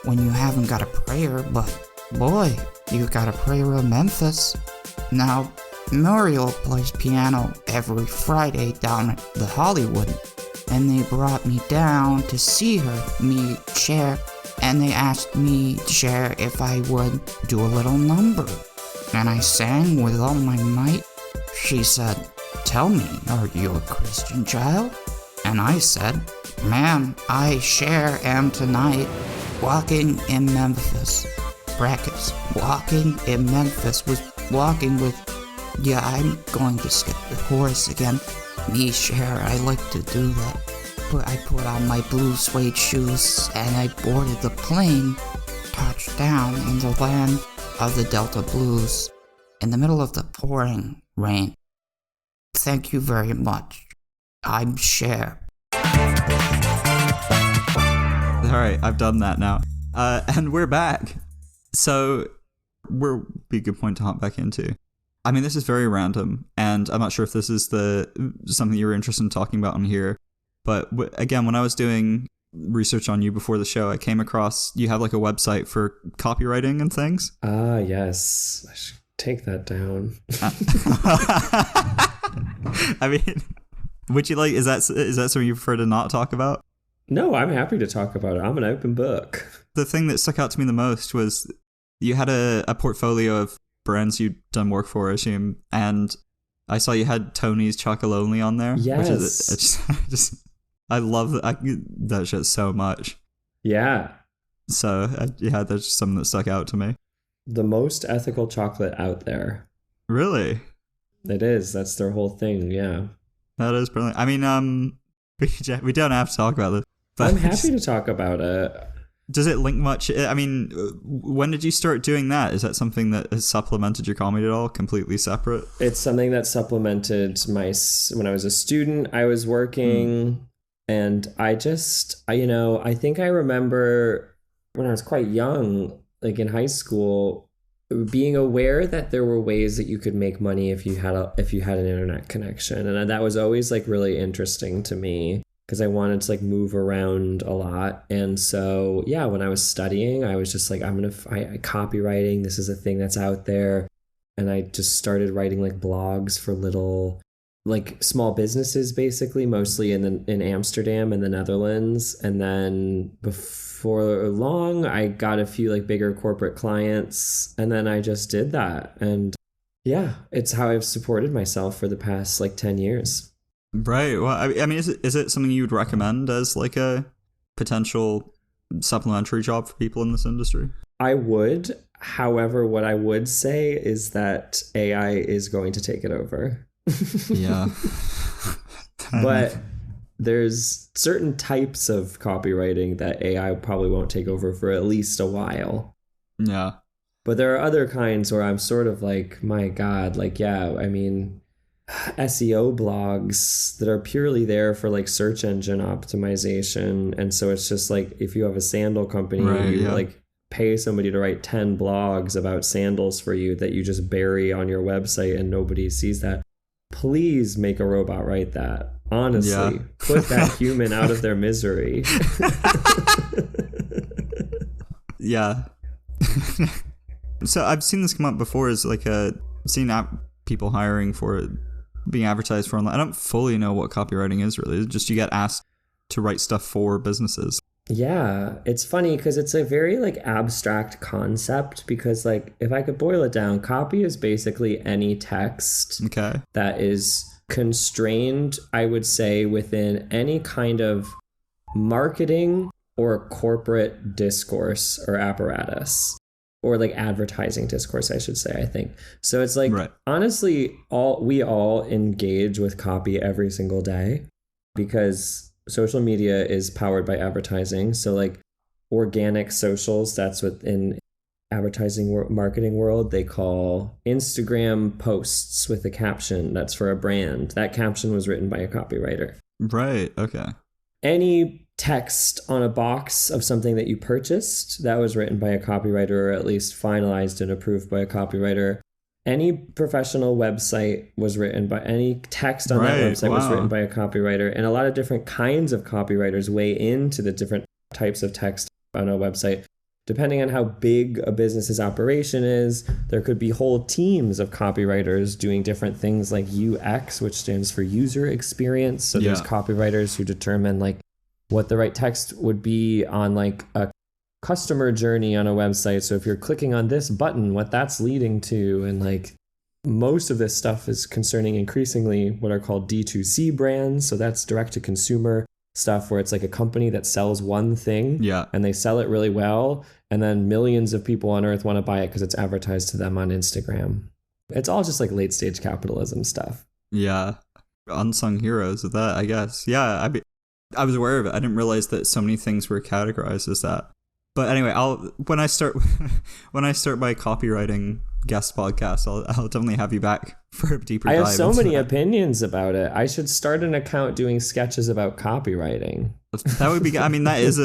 When you haven't got a prayer, but boy, you got a prayer in Memphis. Now, Muriel plays piano every Friday down at the Hollywood, and they brought me down to see her, me, Cher, and they asked me, Cher, if I would do a little number. And I sang with all my might. She said, tell me, are you a Christian child? And I said, ma'am, I, Cher, am tonight walking in Memphis. Brackets, walking in Memphis was walking with, yeah, I'm going to skip the chorus again. Me, Cher, I like to do that. But I put on my blue suede shoes and I boarded the plane, touched down in the land of the Delta Blues, in the middle of the pouring rain. Thank you very much. I'm Cher. Alright, I've done that now. And we're back. So, we'll be a good point to hop back into. I mean, this is very random, and I'm not sure if this is something you were interested in talking about on here. But again, when I was doing research on you before the show, I came across you have like a website for copywriting and things. Ah, yes. I should take that down. I mean, would you like? Is that something you prefer to not talk about? No, I'm happy to talk about it. I'm an open book. The thing that stuck out to me the most was you had a portfolio of brands you'd done work for, I assume, and I saw you had Tony's Chocolonely on there. Yes. Which is I love that shit so much. Yeah. So, yeah, there's just something that stuck out to me. The most ethical chocolate out there. Really? It is. That's their whole thing, yeah. That is brilliant. I mean, we don't have to talk about this, I'm happy to talk about it. Does it link much? I mean, when did you start doing that? Is that something that has supplemented your comedy at all? Completely separate? It's something that supplemented when I was a student. I was working, and I think I remember when I was quite young, like in high school, being aware that there were ways that you could make money if you had an internet connection, and that was always like really interesting to me, because I wanted to like move around a lot. And so, yeah, when I was studying, I was just like, copywriting, this is a thing that's out there. And I just started writing like blogs for little, like small businesses, basically, mostly in Amsterdam and the Netherlands. And then before long, I got a few like bigger corporate clients, and then I just did that. And yeah, it's how I've supported myself for the past like 10 years. Right. Well, I mean, is it something you would recommend as like a potential supplementary job for people in this industry? I would. However, what I would say is that AI is going to take it over. Yeah. But there's certain types of copywriting that AI probably won't take over for at least a while. Yeah. But there are other kinds where I'm sort of like, my God, like, yeah, I mean, SEO blogs that are purely there for like search engine optimization. And so it's just like, if you have a sandal company, like pay somebody to write 10 blogs about sandals for you that you just bury on your website and nobody sees that. Please make a robot write that. Honestly, put that human out of their misery. Yeah. So I've seen this come up before as like seen people hiring for it being advertised for online. I don't fully know what copywriting is really. It's just you get asked to write stuff for businesses. Yeah, it's funny because it's a very like abstract concept, because like if I could boil it down, copy is basically any text that is constrained, I would say, within any kind of marketing or corporate discourse or apparatus, or like advertising discourse, I should say, I think. So it's like, honestly, we all engage with copy every single day, because social media is powered by advertising. So like organic socials, that's what in advertising marketing world they call Instagram posts with a caption that's for a brand. That caption was written by a copywriter. Right. Okay. Any text on a box of something that you purchased, that was written by a copywriter, or at least finalized and approved by a copywriter. Any professional website was written by, any text on that website was written by a copywriter. And a lot of different kinds of copywriters weigh into the different types of text on a website. Depending on how big a business's operation is, there could be whole teams of copywriters doing different things, like UX, which stands for user experience. So there's copywriters who determine like what the right text would be on like a customer journey on a website. So if you're clicking on this button, what that's leading to. And like most of this stuff is concerning increasingly what are called D2C brands. So that's direct to consumer stuff, where it's like a company that sells one thing and they sell it really well, and then millions of people on earth want to buy it because it's advertised to them on Instagram. It's all just like late stage capitalism stuff. Yeah. Unsung heroes of that, I guess. Yeah, I was aware of it. I didn't realize that so many things were categorized as that. But anyway, when I start my copywriting guest podcast, I'll definitely have you back for a deeper dive. I have so many opinions about it. I should start an account doing sketches about copywriting. That would be. I mean, that is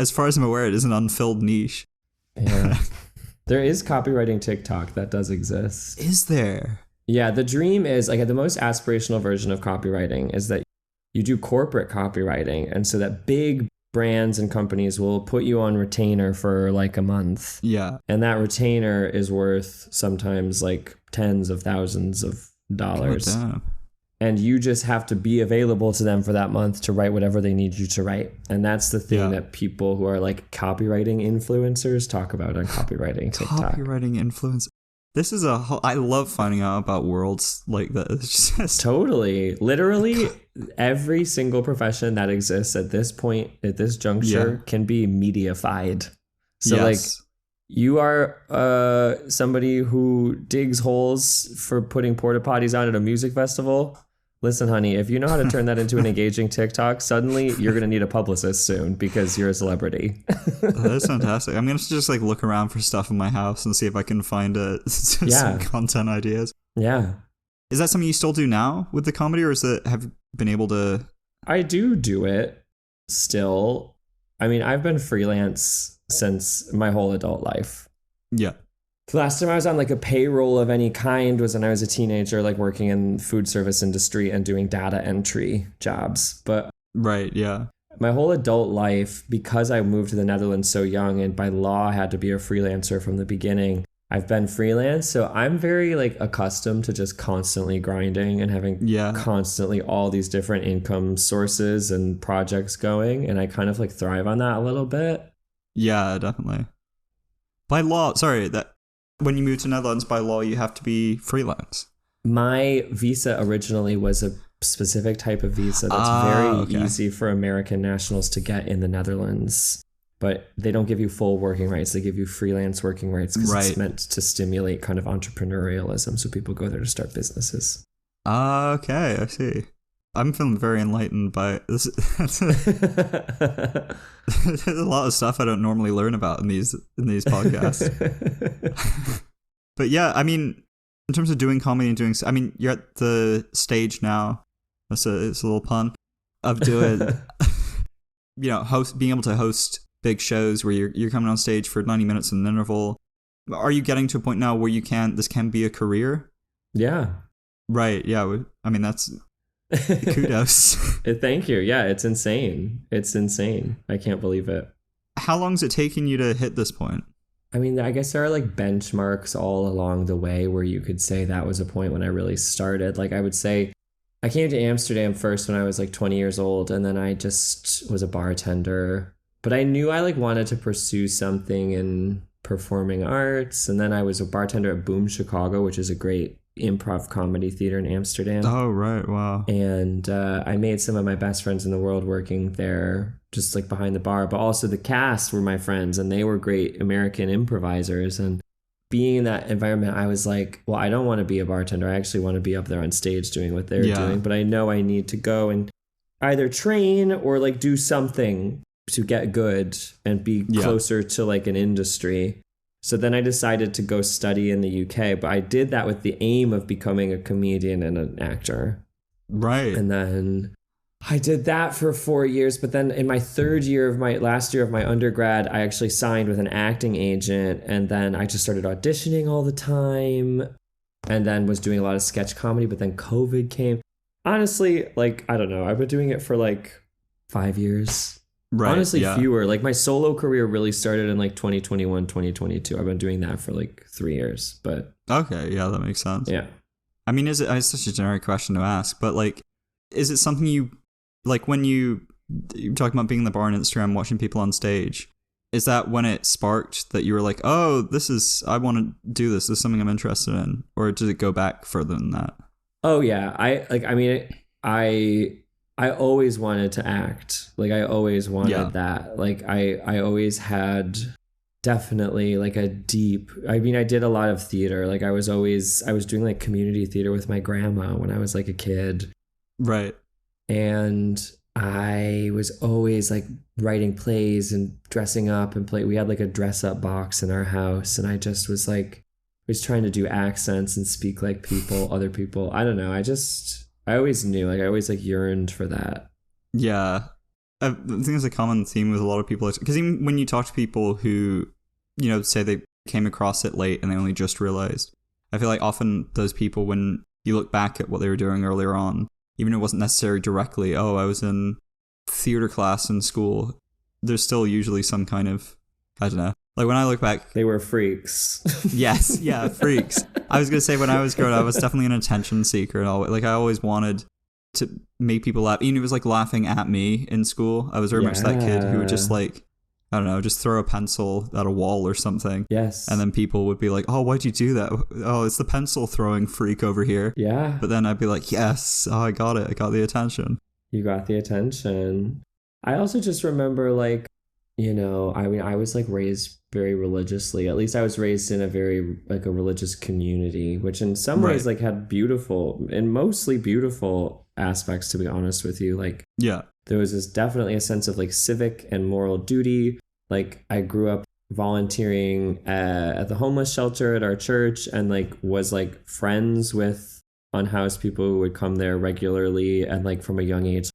as far as I'm aware, it is an unfilled niche. Yeah, there is copywriting TikTok that does exist. Is there? Yeah, the dream is like the most aspirational version of copywriting is that you do corporate copywriting, and so that big brands and companies will put you on retainer for like a month. Yeah. And that retainer is worth sometimes like tens of thousands of dollars. God damn. And you just have to be available to them for that month to write whatever they need you to write. And that's the thing that people who are like copywriting influencers talk about on copywriting TikTok. Copywriting influence. This is I love finding out about worlds like this. Just totally. Literally every single profession that exists at this point, at this juncture, can be mediafied. So like you are somebody who digs holes for putting porta potties out at a music festival. Listen, honey, if you know how to turn that into an engaging TikTok, suddenly you're going to need a publicist soon because you're a celebrity. That's fantastic. I'm going to just like look around for stuff in my house and see if I can find some content ideas. Yeah. Is that something you still do now with the comedy, or have you been able to? I do it still. I mean, I've been freelance since my whole adult life. Yeah. The last time I was on like a payroll of any kind was when I was a teenager, like working in food service industry and doing data entry jobs. But right, yeah. My whole adult life, because I moved to the Netherlands so young and by law I had to be a freelancer from the beginning, I've been freelance. So I'm very like accustomed to just constantly grinding and having constantly all these different income sources and projects going. And I kind of like thrive on that a little bit. Yeah, definitely. By law, when you move to Netherlands, by law, you have to be freelance. My visa originally was a specific type of visa that's very easy for American nationals to get in the Netherlands. But they don't give you full working rights. They give you freelance working rights because it's meant to stimulate kind of entrepreneurialism. So people go there to start businesses. Okay, I see. I'm feeling very enlightened by this. There's a lot of stuff I don't normally learn about in these podcasts. But yeah, I mean, in terms of doing comedy and you're at the stage now. It's a little pun of doing, being able to host big shows where you're coming on stage for 90 minutes in an interval. Are you getting to a point now where this can be a career? Yeah. Right. Yeah. I mean, that's kudos. Thank you. Yeah, it's insane. I can't believe it. How long has it taken you to hit this point? I mean, I guess there are like benchmarks all along the way where you could say that was a point when I really started. Like I would say I came to Amsterdam first when I was like 20 years old, and then I just was a bartender. But I knew I like wanted to pursue something in performing arts. And then I was a bartender at Boom Chicago, which is a great improv comedy theater in Amsterdam. Oh, right. Wow. And I made some of my best friends in the world working there, just like behind the bar. But also the cast were my friends, and they were great American improvisers. And being in that environment, I was like, well, I don't want to be a bartender. I actually want to be up there on stage doing what they're doing. But I know I need to go and either train or like do something to get good and be closer to like an industry. So then I decided to go study in the UK, but I did that with the aim of becoming a comedian and an actor. Right. And then I did that for 4 years, but then in my last year of my undergrad, I actually signed with an acting agent, and then I just started auditioning all the time and then was doing a lot of sketch comedy, but then COVID came. Honestly, like, I don't know. I've been doing it for like 5 years. Right. Honestly, fewer. Like my solo career really started in like 2021, 2022. I've been doing that for like 3 years, but. Okay. Yeah, that makes sense. Yeah. I mean, it's such a generic question to ask, but like, is it something you, like when you're talking about being in the bar on Instagram, watching people on stage, is that when it sparked that you were like, oh, I want to do this. This is something I'm interested in. Or did it go back further than that? Oh yeah. I always wanted to act. Like I always wanted that. Like I always had definitely like I did a lot of theater. Like I was doing like community theater with my grandma when I was like a kid. Right. And I was always like writing plays and dressing up and we had like a dress up box in our house, and I just was trying to do accents and speak like other people. I don't know. I always knew, like I always like yearned for that. Yeah. I think it's a common theme with a lot of people, because even when you talk to people who, say they came across it late and they only just realized, I feel like often those people, when you look back at what they were doing earlier on, even if it wasn't necessarily directly, oh, I was in theater class in school, there's still usually some kind of, I don't know. Like when I look back, they were freaks. Yes, yeah, freaks. I was gonna say when I was growing up, I was definitely an attention seeker, and I always wanted to make people laugh. Even if it was like laughing at me in school, I was very much that kid who would just like, I don't know, just throw a pencil at a wall or something. Yes. And then people would be like, oh, why'd you do that? Oh, it's the pencil throwing freak over here. Yeah. But then I'd be like, yes, oh, I got it. I got the attention. You got the attention. I also just remember like, I was like raised very religiously. At least I was raised in a very like a religious community, which in some ways like had beautiful and mostly beautiful aspects, to be honest with you. Like, Yeah. there was definitely a sense of like civic and moral duty. Like, I grew up volunteering at the homeless shelter at our church, and like was like friends with unhoused people who would come there regularly, and like from a young age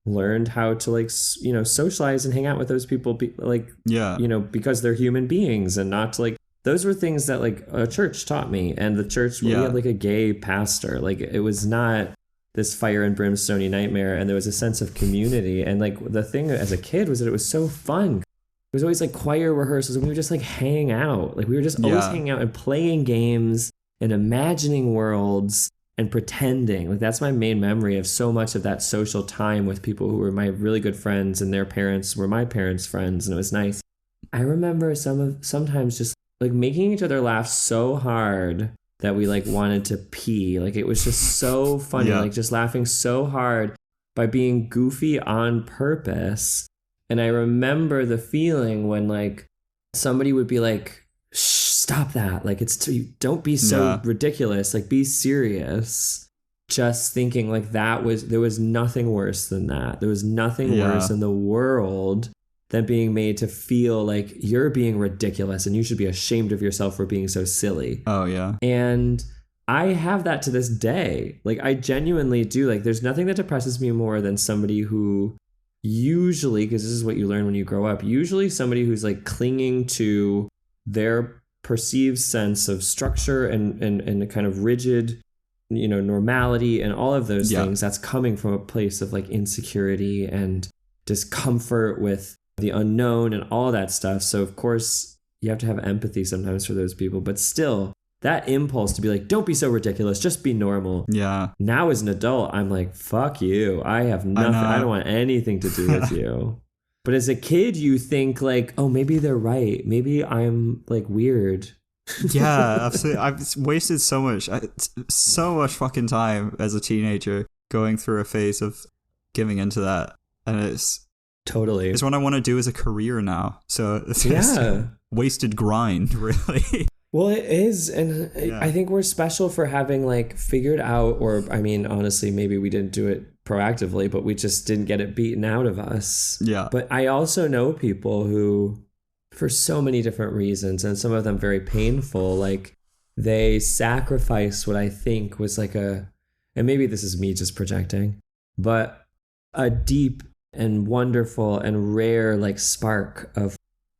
learned how to like socialize and hang out with those people, because they're human beings, and not to, like, those were things that like a church taught me. And the church, we had like a gay pastor. Like, it was not this fire and brimstone nightmare, and there was a sense of community. And like the thing as a kid was that it was so fun. It was always like choir rehearsals, and we would just like hang out. Like, we were just always hanging out and playing games and imagining worlds and pretending. Like, that's my main memory of so much of that social time with people who were my really good friends, and their parents were my parents' friends, and it was nice. I remember sometimes just like making each other laugh so hard that we like wanted to pee. Like, it was just so funny, like just laughing so hard by being goofy on purpose. And I remember the feeling when like somebody would be like, shh, stop that. Like, don't be so ridiculous. Like, be serious. Just thinking like there was nothing worse than that. There was nothing worse in the world than being made to feel like you're being ridiculous and you should be ashamed of yourself for being so silly. Oh, yeah. And I have that to this day. Like, I genuinely do. Like, there's nothing that depresses me more than somebody who usually, because this is what you learn when you grow up, usually somebody who's like clinging to their perceived sense of structure and a kind of rigid, normality and all of those things, that's coming from a place of like insecurity and discomfort with the unknown and all that stuff. So of course you have to have empathy sometimes for those people, but still that impulse to be like, don't be so ridiculous, just be normal. Yeah. Now as an adult, I'm like, fuck you. I have nothing. I don't want anything to do with you. But as a kid, you think like, oh, maybe they're right. Maybe I'm like weird. Yeah, absolutely. I've wasted so much fucking time as a teenager going through a phase of giving into that. And it's what I want to do as a career now. So it's just wasted grind, really. Well, it is. And I think we're special for having like figured out, or I mean, honestly, maybe we didn't do it proactively, but we just didn't get it beaten out of us. Yeah. But I also know people who, for so many different reasons, and some of them very painful, like they sacrifice what I think was like and maybe this is me just projecting, but a deep and wonderful and rare like spark of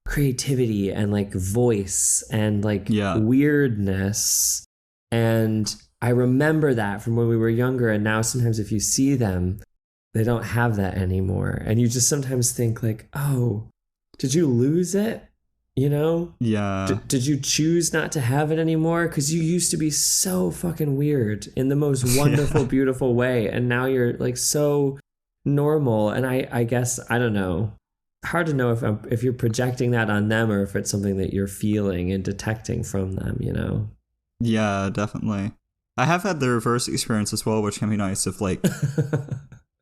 creativity and like voice and like weirdness. And I remember that from when we were younger, and now sometimes if you see them, they don't have that anymore. And you just sometimes think like, oh, did you lose it? Yeah. Did you choose not to have it anymore? Because you used to be so fucking weird in the most wonderful, beautiful way. And now you're like so normal. And I guess, I don't know. Hard to know if you're projecting that on them or if it's something that you're feeling and detecting from them, Yeah, definitely. I have had the reverse experience as well, which can be nice, of like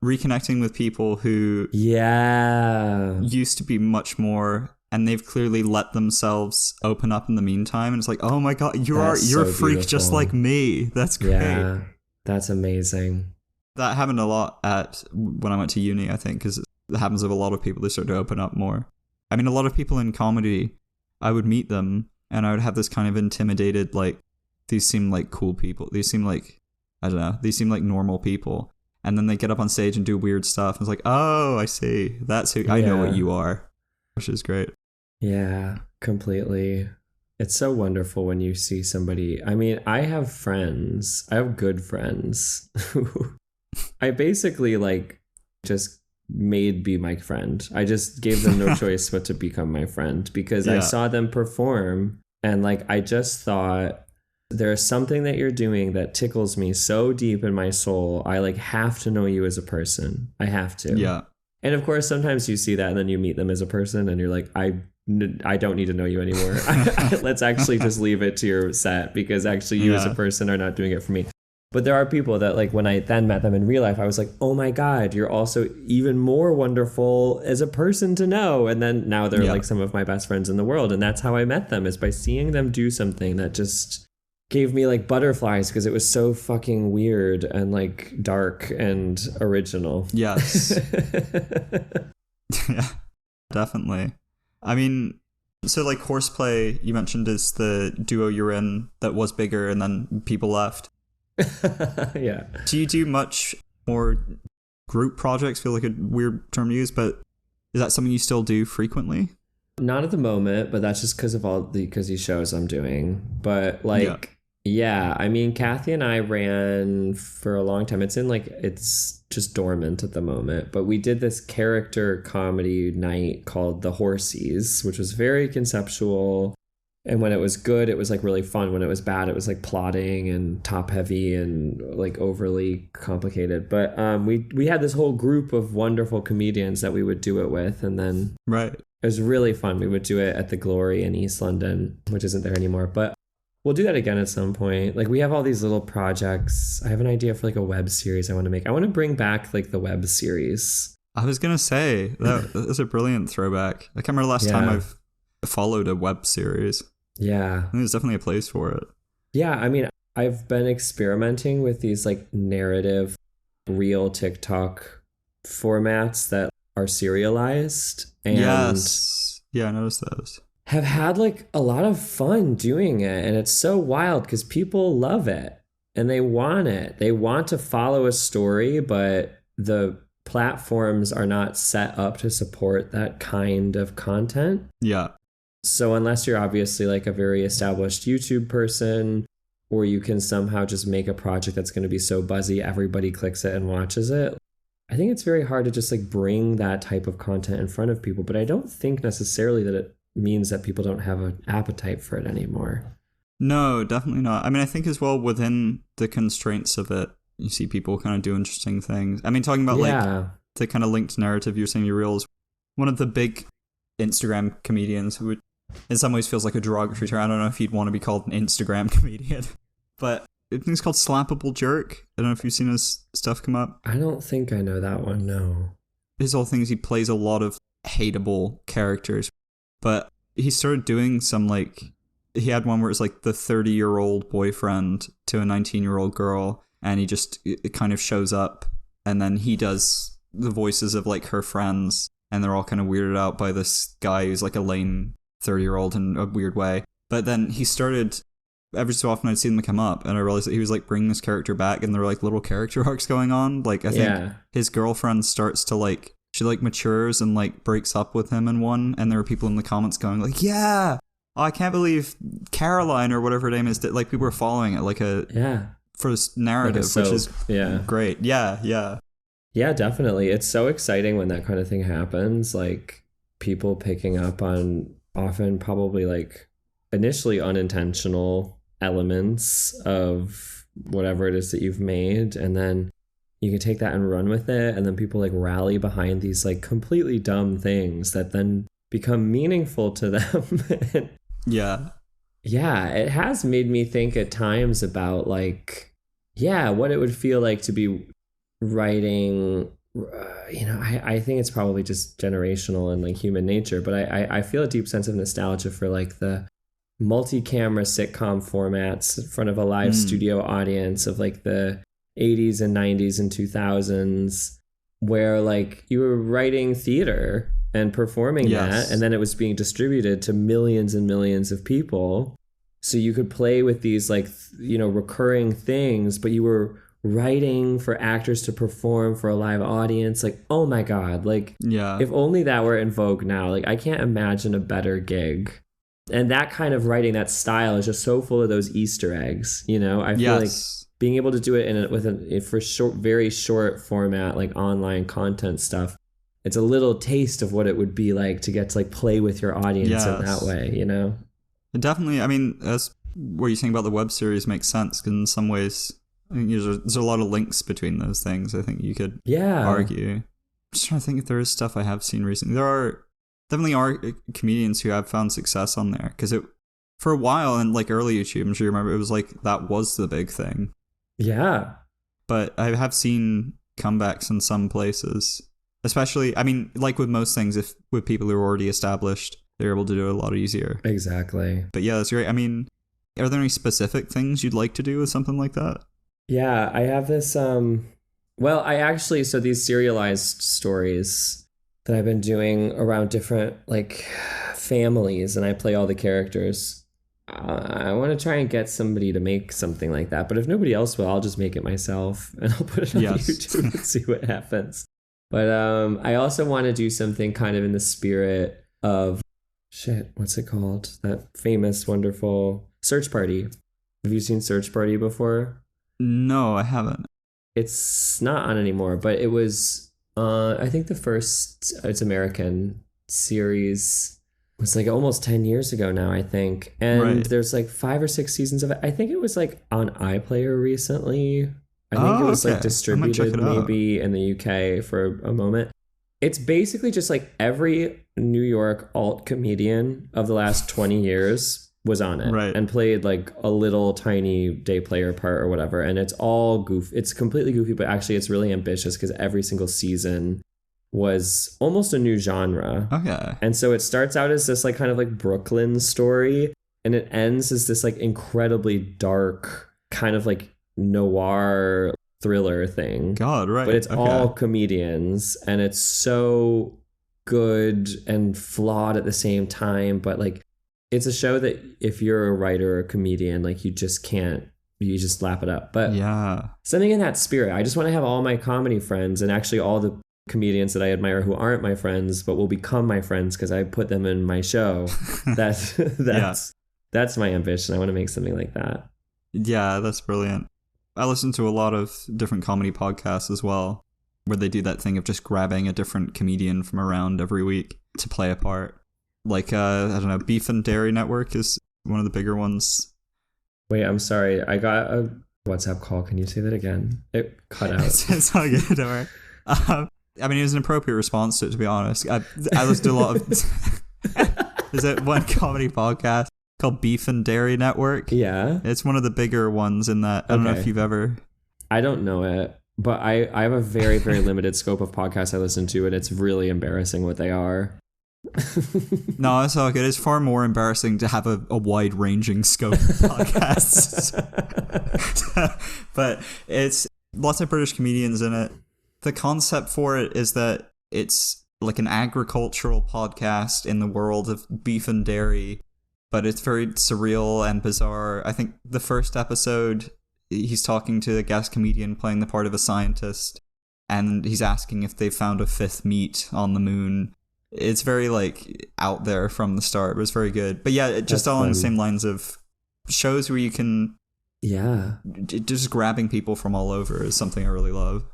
reconnecting with people who used to be much more, and they've clearly let themselves open up in the meantime. And it's like, oh my God, you're a freak beautiful. Just like me. That's great. Yeah, that's amazing. That happened a lot when I went to uni, I think, because it happens with a lot of people. They start to open up more. I mean, a lot of people in comedy, I would meet them and I would have this kind of intimidated, like, these seem like cool people. These seem like, I don't know, these seem like normal people. And then they get up on stage and do weird stuff. And it's like, oh, I see. That's who, I know what you are, which is great. Yeah, completely. It's so wonderful when you see somebody. I mean, I have good friends who I basically like just made be my friend. I just gave them no choice but to become my friend, because I saw them perform and like I just thought, there's something that you're doing that tickles me so deep in my soul. I like have to know you as a person. I have to. Yeah. And of course, sometimes you see that and then you meet them as a person and you're like, I don't need to know you anymore. Let's actually just leave it to your set, because actually you as a person are not doing it for me. But there are people that like when I then met them in real life, I was like, oh my God, you're also even more wonderful as a person to know. And then now they're like some of my best friends in the world. And that's how I met them, is by seeing them do something that just gave me like butterflies because it was so fucking weird and like dark and original. Yes. Yeah, definitely. I mean, so like Horseplay, you mentioned, is the duo you're in that was bigger and then people left. Yeah. Do you do much more group projects? Feel like a weird term to use, but is that something you still do frequently? Not at the moment, but that's just because of all the these shows I'm doing. But like, yeah, I mean, Kathy and I ran for a long time. It's just dormant at the moment. But we did this character comedy night called The Horsies, which was very conceptual. And when it was good, it was like really fun. When it was bad, it was like plotting and top heavy and like overly complicated. But we had this whole group of wonderful comedians that we would do it with. And then Right. it was really fun. We would do it at the Glory in East London, which isn't there anymore. But we'll do that again at some point. Like we have all these little projects. I have an idea for like a web series I want to make. I want to bring back like the web series. I was going to say, that is a brilliant throwback. I can't remember the last time I've followed a web series. Yeah. I think there's definitely a place for it. Yeah, I mean, I've been experimenting with these like narrative, real TikTok formats that are serialized. And yes. Yeah, I noticed those. Have had like a lot of fun doing it. And it's so wild because people love it and they want it. They want to follow a story, but the platforms are not set up to support that kind of content. Yeah. So unless you're obviously like a very established YouTube person, or you can somehow just make a project that's going to be so buzzy everybody clicks it and watches it, I think it's very hard to just like bring that type of content in front of people. But I don't think necessarily that it means that people don't have an appetite for it anymore. No, definitely not. I mean, I think as well within the constraints of it, you see people kind of do interesting things. I mean, talking about like the kind of linked narrative you're saying, your reels, one of the big Instagram comedians who would, in some ways feels like a derogatory term. I don't know if you'd want to be called an Instagram comedian, but I think it's called Slappable Jerk. I don't know if you've seen his stuff come up. I don't think I know that one, no. His whole thing is he plays a lot of hateable characters, but he started doing some like, he had one where it's like the 30-year-old boyfriend to a 19-year-old girl, and he just it kind of shows up, and then he does the voices of like her friends, and they're all kind of weirded out by this guy who's like a lame 30-year-old in a weird way. But then he started, every so often I'd see them come up, and I realized that he was like bringing this character back, and there were like little character arcs going on. Like I think his girlfriend starts to like, she like matures and like breaks up with him in one, and there were people in the comments going like, yeah, oh, I can't believe Caroline or whatever her name is, that like people were following it like a for this narrative, like which is great. Yeah, definitely. It's so exciting when that kind of thing happens, like people picking up on often probably like initially unintentional elements of whatever it is that you've made, and then you can take that and run with it, and then people like rally behind these like completely dumb things that then become meaningful to them. Yeah, it has made me think at times about like, what it would feel like to be writing. I think it's probably just generational and like human nature, but I feel a deep sense of nostalgia for like the multi-camera sitcom formats in front of a live studio audience of like the 80s and 90s and 2000s, where like you were writing theater and performing that, and then it was being distributed to millions and millions of people. So you could play with these like, recurring things, but you were writing for actors to perform for a live audience. Like, oh my God, like if only that were in vogue now. Like I can't imagine a better gig. And that kind of writing, that style is just so full of those Easter eggs, I feel like being able to do it for very short format, like online content stuff, it's a little taste of what it would be like to get to like play with your audience in that way, It definitely, I mean, that's what you're saying about the web series makes sense, because in some ways, I think there's a lot of links between those things. I think you could argue. I'm just trying to think if there is stuff I have seen recently. There definitely are comedians who have found success on there, because it, for a while in like early YouTube, I'm sure you remember, it was like that was the big thing. Yeah. But I have seen comebacks in some places, especially, I mean, like with most things, if with people who are already established, they're able to do it a lot easier. Exactly. But yeah, that's great. I mean, Are there any specific things you'd like to do with something like that? Yeah, I have this, well, I actually, so these serialized stories that I've been doing around different, like, families, and I play all the characters. I want to try and get somebody to make something like that, but if nobody else will, I'll just make it myself, and I'll put it on YouTube and see what happens. But I also want to do something kind of in the spirit of, what's it called? That famous, wonderful Search Party. Have you seen Search Party before? No, I haven't. It's not on anymore, but it was, I think the first, it's American series was like almost 10 years ago now, I think. And there's like 5 or 6 seasons of it. I think it was like on iPlayer recently. I think it was like distributed maybe in the UK for a moment. It's basically just like every New York alt comedian of the last 20 years was on it and played like a little tiny day player part or whatever. And it's all goofy. It's completely goofy, but actually it's really ambitious because every single season was almost a new genre. Okay. And so it starts out as this like kind of like Brooklyn story, and it ends as this like incredibly dark kind of like noir thriller thing. God, right. But it's all comedians, and it's so good and flawed at the same time. But like, it's a show that if you're a writer or a comedian, like you just lap it up. But yeah, something in that spirit. I just want to have all my comedy friends, and actually all the comedians that I admire who aren't my friends but will become my friends because I put them in my show. That's my ambition. I want to make something like that. Yeah, that's brilliant. I listen to a lot of different comedy podcasts as well, where they do that thing of just grabbing a different comedian from around every week to play a part. Like, I don't know, Beef and Dairy Network is one of the bigger ones. Wait, I'm sorry. I got a WhatsApp call. Can you say that again? It cut out. It's all good, don't worry. I mean, it was an appropriate response to it, to be honest. I listened to a lot of... There's that one comedy podcast called Beef and Dairy Network. Yeah. It's one of the bigger ones in that. I don't know if you've ever... I don't know it, but I have a very, very limited scope of podcasts I listen to, and it's really embarrassing what they are. No, it's all good. It's far more embarrassing to have a wide-ranging scope of podcasts. But it's lots of British comedians in it. The concept for it is that it's like an agricultural podcast in the world of beef and dairy, but it's very surreal and bizarre. I think the first episode, he's talking to a guest comedian playing the part of a scientist, and he's asking if they found a fifth meat on the moon. It's very like out there from the start, but it's very good. But yeah, just all on the same lines of shows where you can, just grabbing people from all over is something I really love.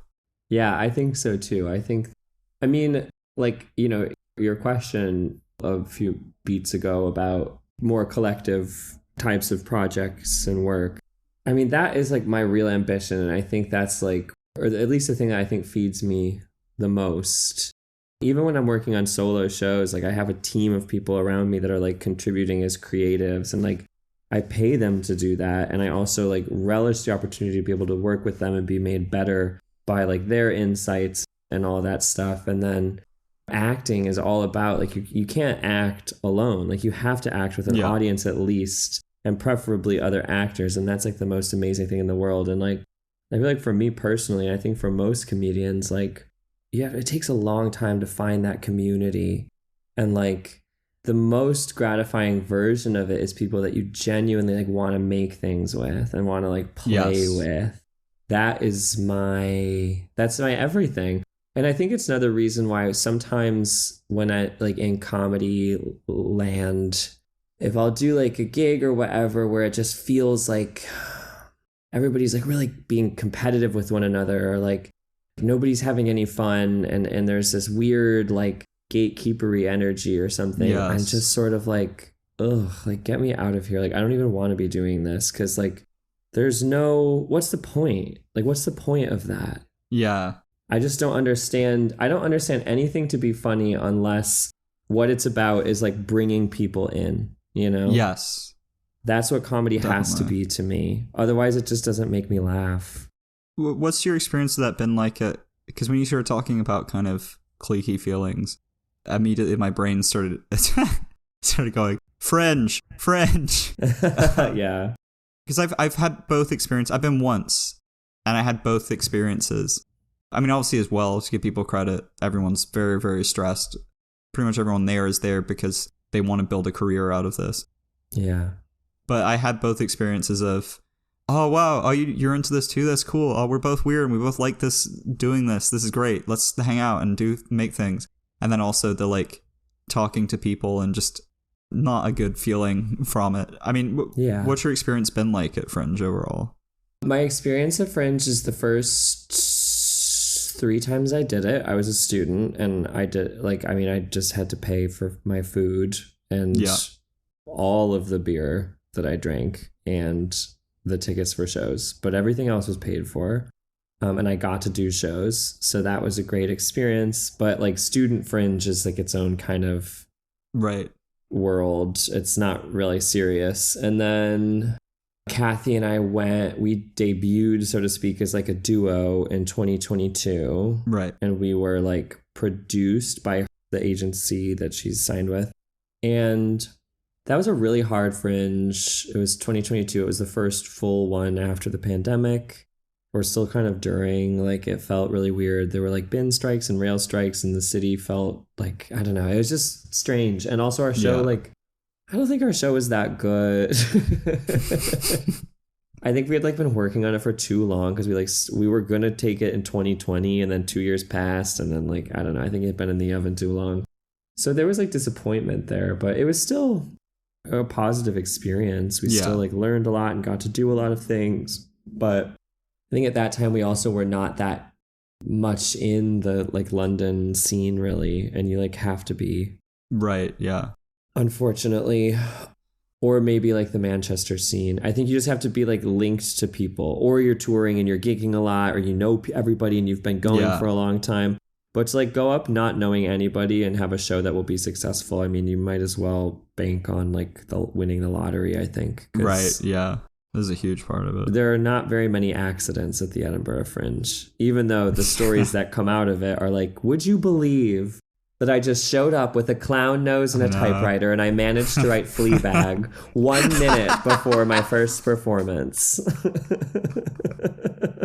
Yeah, I think so too. I mean, like, you know, your question a few beats ago about more collective types of projects and work. I mean, that is like my real ambition. And I think that's like, or at least the thing that I think feeds me the most. Even when I'm working on solo shows, like I have a team of people around me that are like contributing as creatives, and like I pay them to do that. And I also like relish the opportunity to be able to work with them and be made better by like their insights and all that stuff. And then acting is all about like you can't act alone. Like you have to act with an audience at least, and preferably other actors. And that's like the most amazing thing in the world. And like I feel like for me personally, I think for most comedians, like it takes a long time to find that community. And like the most gratifying version of it is people that you genuinely like want to make things with and want to like play with. That's my everything. And I think it's another reason why sometimes when I like in comedy land, if I'll do like a gig or whatever where it just feels like everybody's like really being competitive with one another, or like nobody's having any fun, and there's this weird like gatekeepery energy or something. I'm just sort of like, ugh, like get me out of here. Like I don't even want to be doing this, because like there's no, what's the point? Like what's the point of that? Yeah. I just don't understand. I don't understand anything to be funny unless what it's about is like bringing people in, you know? Yes. That's what comedy has to be to me. Otherwise it just doesn't make me laugh. What's your experience of that been like? Because when you started talking about kind of cliquey feelings, immediately my brain started going, Fringe. Yeah. Because I've had both experiences. I've been once, and I had both experiences. I mean, obviously as well, to give people credit, everyone's very, very stressed. Pretty much everyone there is there because they want to build a career out of this. Yeah. But I had both experiences of, oh, wow, you're into this too? That's cool. Oh, we're both weird and we both like this, doing this. This is great. Let's hang out and make things. And then also the like talking to people and just not a good feeling from it. I mean, what's your experience been like at Fringe overall? My experience at Fringe is the first 3 times I did it. I was a student and I just had to pay for my food and all of the beer that I drank and the tickets for shows, but everything else was paid for. And I got to do shows. So that was a great experience. But like Student Fringe is like its own kind of world. It's not really serious. And then Kathy and I we debuted, so to speak, as like a duo in 2022. Right. And we were like produced by the agency that she's signed with. And that was a really hard Fringe. It was 2022. It was the first full one after the pandemic. We're still kind of during, like, it felt really weird. There were like bin strikes and rail strikes and the city felt like, I don't know, it was just strange. And also our show, like, I don't think our show was that good. I think we had like been working on it for too long because we were going to take it in 2020 and then 2 years passed. And then like, I don't know, I think it had been in the oven too long. So there was like disappointment there, but it was still a positive experience. We still like learned a lot and got to do a lot of things. But I think at that time we also were not that much in the like London scene really. And you like have to be. Right. Yeah. Unfortunately. Or maybe like the Manchester scene. I think you just have to be like linked to people, or you're touring and you're gigging a lot, or you know everybody and you've been going for a long time. But to like go up not knowing anybody and have a show that will be successful, I mean, you might as well bank on like winning the lottery, I think. Right, yeah. This is a huge part of it. There are not very many accidents at the Edinburgh Fringe, even though the stories that come out of it are like, would you believe that I just showed up with a clown nose and a typewriter and I managed to write Fleabag 1 minute before my first performance.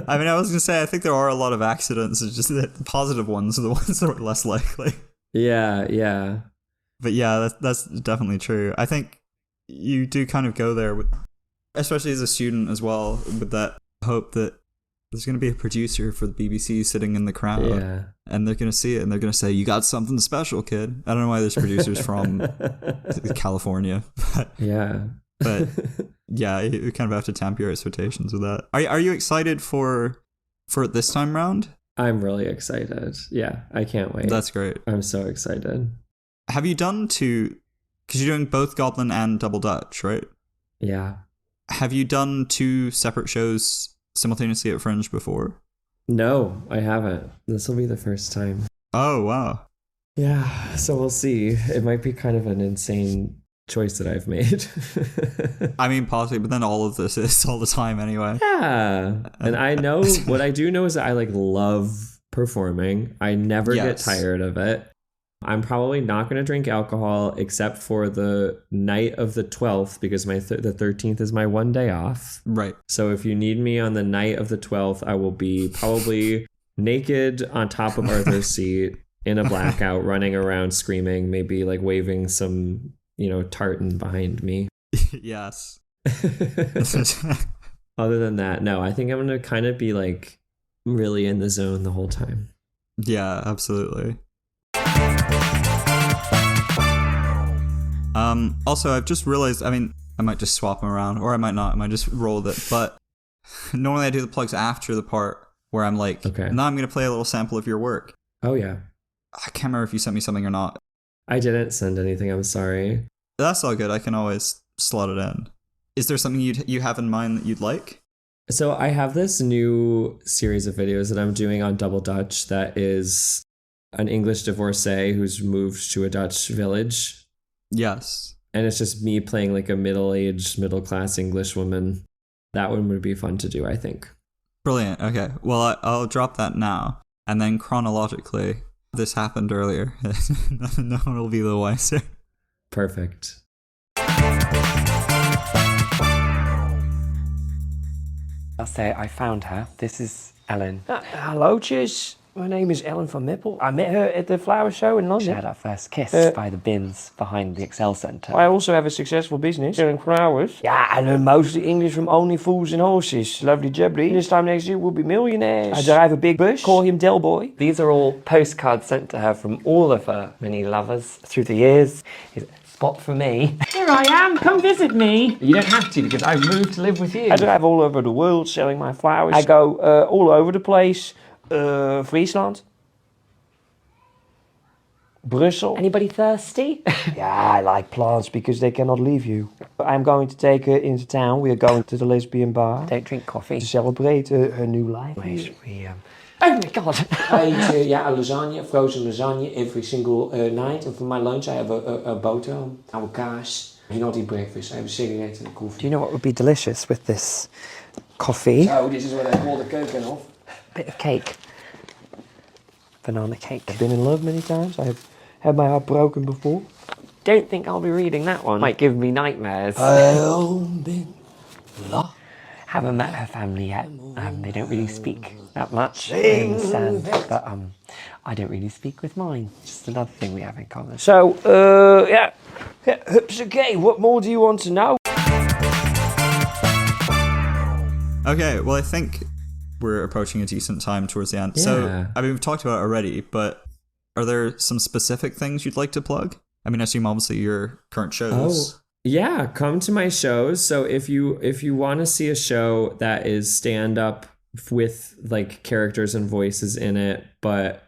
I mean, I was going to say, I think there are a lot of accidents. It's just the positive ones are the ones that are less likely. Yeah, yeah. But yeah, that's definitely true. I think you do kind of go there, especially as a student as well, with that hope that there's going to be a producer for the BBC sitting in the crowd, and they're going to see it, and they're going to say, you got something special, kid. I don't know why there's producers from California. But yeah, you kind of have to temper your expectations with that. Are you excited for it this time round? I'm really excited. Yeah, I can't wait. That's great. I'm so excited. Have you done because you're doing both Goblin and Double Dutch, right? Yeah. Have you done 2 separate shows simultaneously at Fringe before? No, I haven't. This will be the first time. Oh, wow. Yeah, so we'll see. It might be kind of an insane choice that I've made. I mean, possibly, but then all of this is all the time anyway. Yeah. And I know, what I do know is that I like love performing. I never get tired of it. I'm probably not going to drink alcohol except for the night of the 12th because the 13th is my one day off. Right. So if you need me on the night of the 12th, I will be probably naked on top of Arthur's seat in a blackout, running around screaming, maybe like waving some, tartan behind me. Yes. Other than that, no, I think I'm going to kind of be like really in the zone the whole time. Yeah, absolutely. Also, I've just realized, I mean, I might just swap them around, or I might not. I might just roll with it. But normally I do the plugs after the part where I'm like, now I'm going to play a little sample of your work. Oh, yeah. I can't remember if you sent me something or not. I didn't send anything. I'm sorry. That's all good. I can always slot it in. Is there something you have in mind that you'd like? So I have this new series of videos that I'm doing on Double Dutch that is an English divorcee who's moved to a Dutch village. Yes. And it's just me playing like a middle-aged, middle-class English woman. That one would be fun to do, I think. Brilliant. Okay. Well, I'll drop that now. And then chronologically, this happened earlier. No one will be the wiser. Perfect. say I found her. This is Ellen. Hello, Chiz. My name is Ellen van Mippel. I met her at the flower show in London. She had our first kiss by the bins behind the Excel Centre. I also have a successful business selling flowers. Yeah, I learned mostly English from Only Fools and Horses. Lovely jubbly. This time next year we'll be millionaires. I drive a big bus. Call him Del Boy. These are all postcards sent to her from all of her many lovers through the years. Spot for me. Here I am. Come visit me. You don't have to because I've moved to live with you. I drive all over the world selling my flowers. I go all over the place. Friesland. Brussels. Anybody thirsty? Yeah, I like plants because they cannot leave you. I'm going to take her into town. We are going to the lesbian bar. Don't drink coffee. To celebrate her new life. Wait, oh my god! I eat a lasagna, frozen lasagna, every single night. And for my lunch I have a boterham, our kaas. I do not eat breakfast. I have a cigarette and a coffee. Do you know what would be delicious with this coffee? So this is what I call the coconut of. Bit of cake. Banana cake. I've been in love many times. I have had my heart broken before. Don't think I'll be reading that one. Might give me nightmares. Been love. Haven't met her family yet. They don't really speak that much. I understand, but I don't really speak with mine. Just another thing we have in common. So, yeah, it's okay. What more do you want to know? Okay, well, I think we're approaching a decent time towards the end. Yeah. So, I mean, we've talked about it already, but are there some specific things you'd like to plug? I mean, I assume obviously your current shows. Oh, yeah, come to my shows. So if you want to see a show that is stand up with like characters and voices in it, but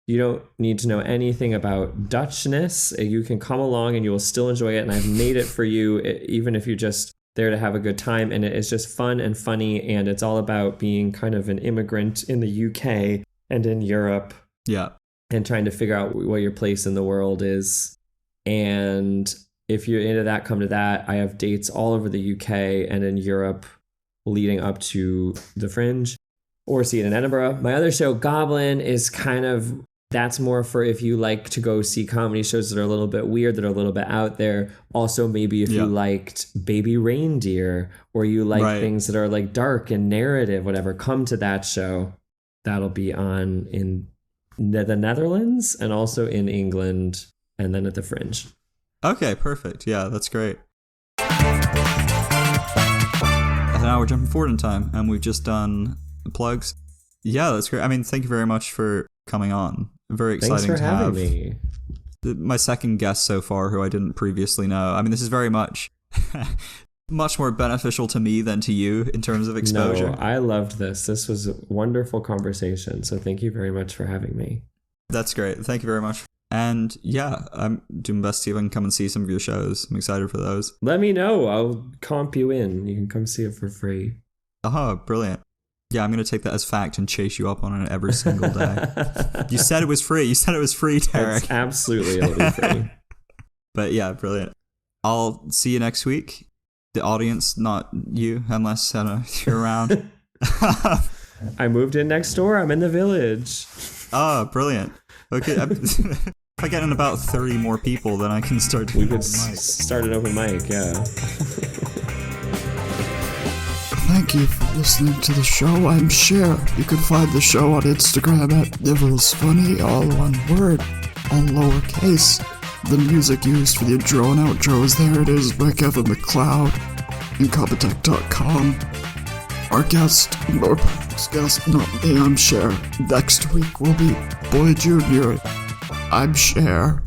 you don't need to know anything about Dutchness, you can come along and you will still enjoy it. And I've made it for you, even if you're just there to have a good time. And it is just fun and funny. And it's all about being kind of an immigrant in the UK and in Europe. Yeah. And trying to figure out what your place in the world is. And if you're into that, come to that. I have dates all over the UK and in Europe leading up to the Fringe, or see it in Edinburgh. My other show, Goblin, is kind of, that's more for if you like to go see comedy shows that are a little bit weird, that are a little bit out there. Also, maybe if you liked Baby Reindeer, or you like things that are like dark and narrative, whatever, come to that show. That'll be on in the Netherlands and also in England, and then at the Fringe. Okay, perfect. Yeah, that's great. And now we're jumping forward in time, and we've just done the plugs. Yeah, that's great. I mean, thank you very much for coming on. Very exciting Thanks for to have having me. My second guest so far, who I didn't previously know. I mean, this is very much much more beneficial to me than to you in terms of exposure. No, I loved this. This was a wonderful conversation. So thank you very much for having me. That's great. Thank you very much. And yeah, I'm doing my best to see if I can come and see some of your shows. I'm excited for those. Let me know. I'll comp you in. You can come see it for free. Oh, brilliant. Yeah, I'm going to take that as fact and chase you up on it every single day. You said it was free. You said it was free, Tarek. It's absolutely it'll be free. But yeah, brilliant. I'll see you next week. The audience, not you, unless you're around. I moved in next door. I'm in the village. Oh, brilliant. Okay, if I get in about 30 more people, then I can start doing We could start an open mic, yeah. Thank you for listening to the show. I'm Cher. You can find the show on Instagram at Nibbles Funny, all one word, all lowercase. The music used for the intro and outro is There It Is by Kevin MacLeod, Incompetech.com. Our guest, or guest, not me, I'm Cher. Next week will be Boy Jr. I'm Cher.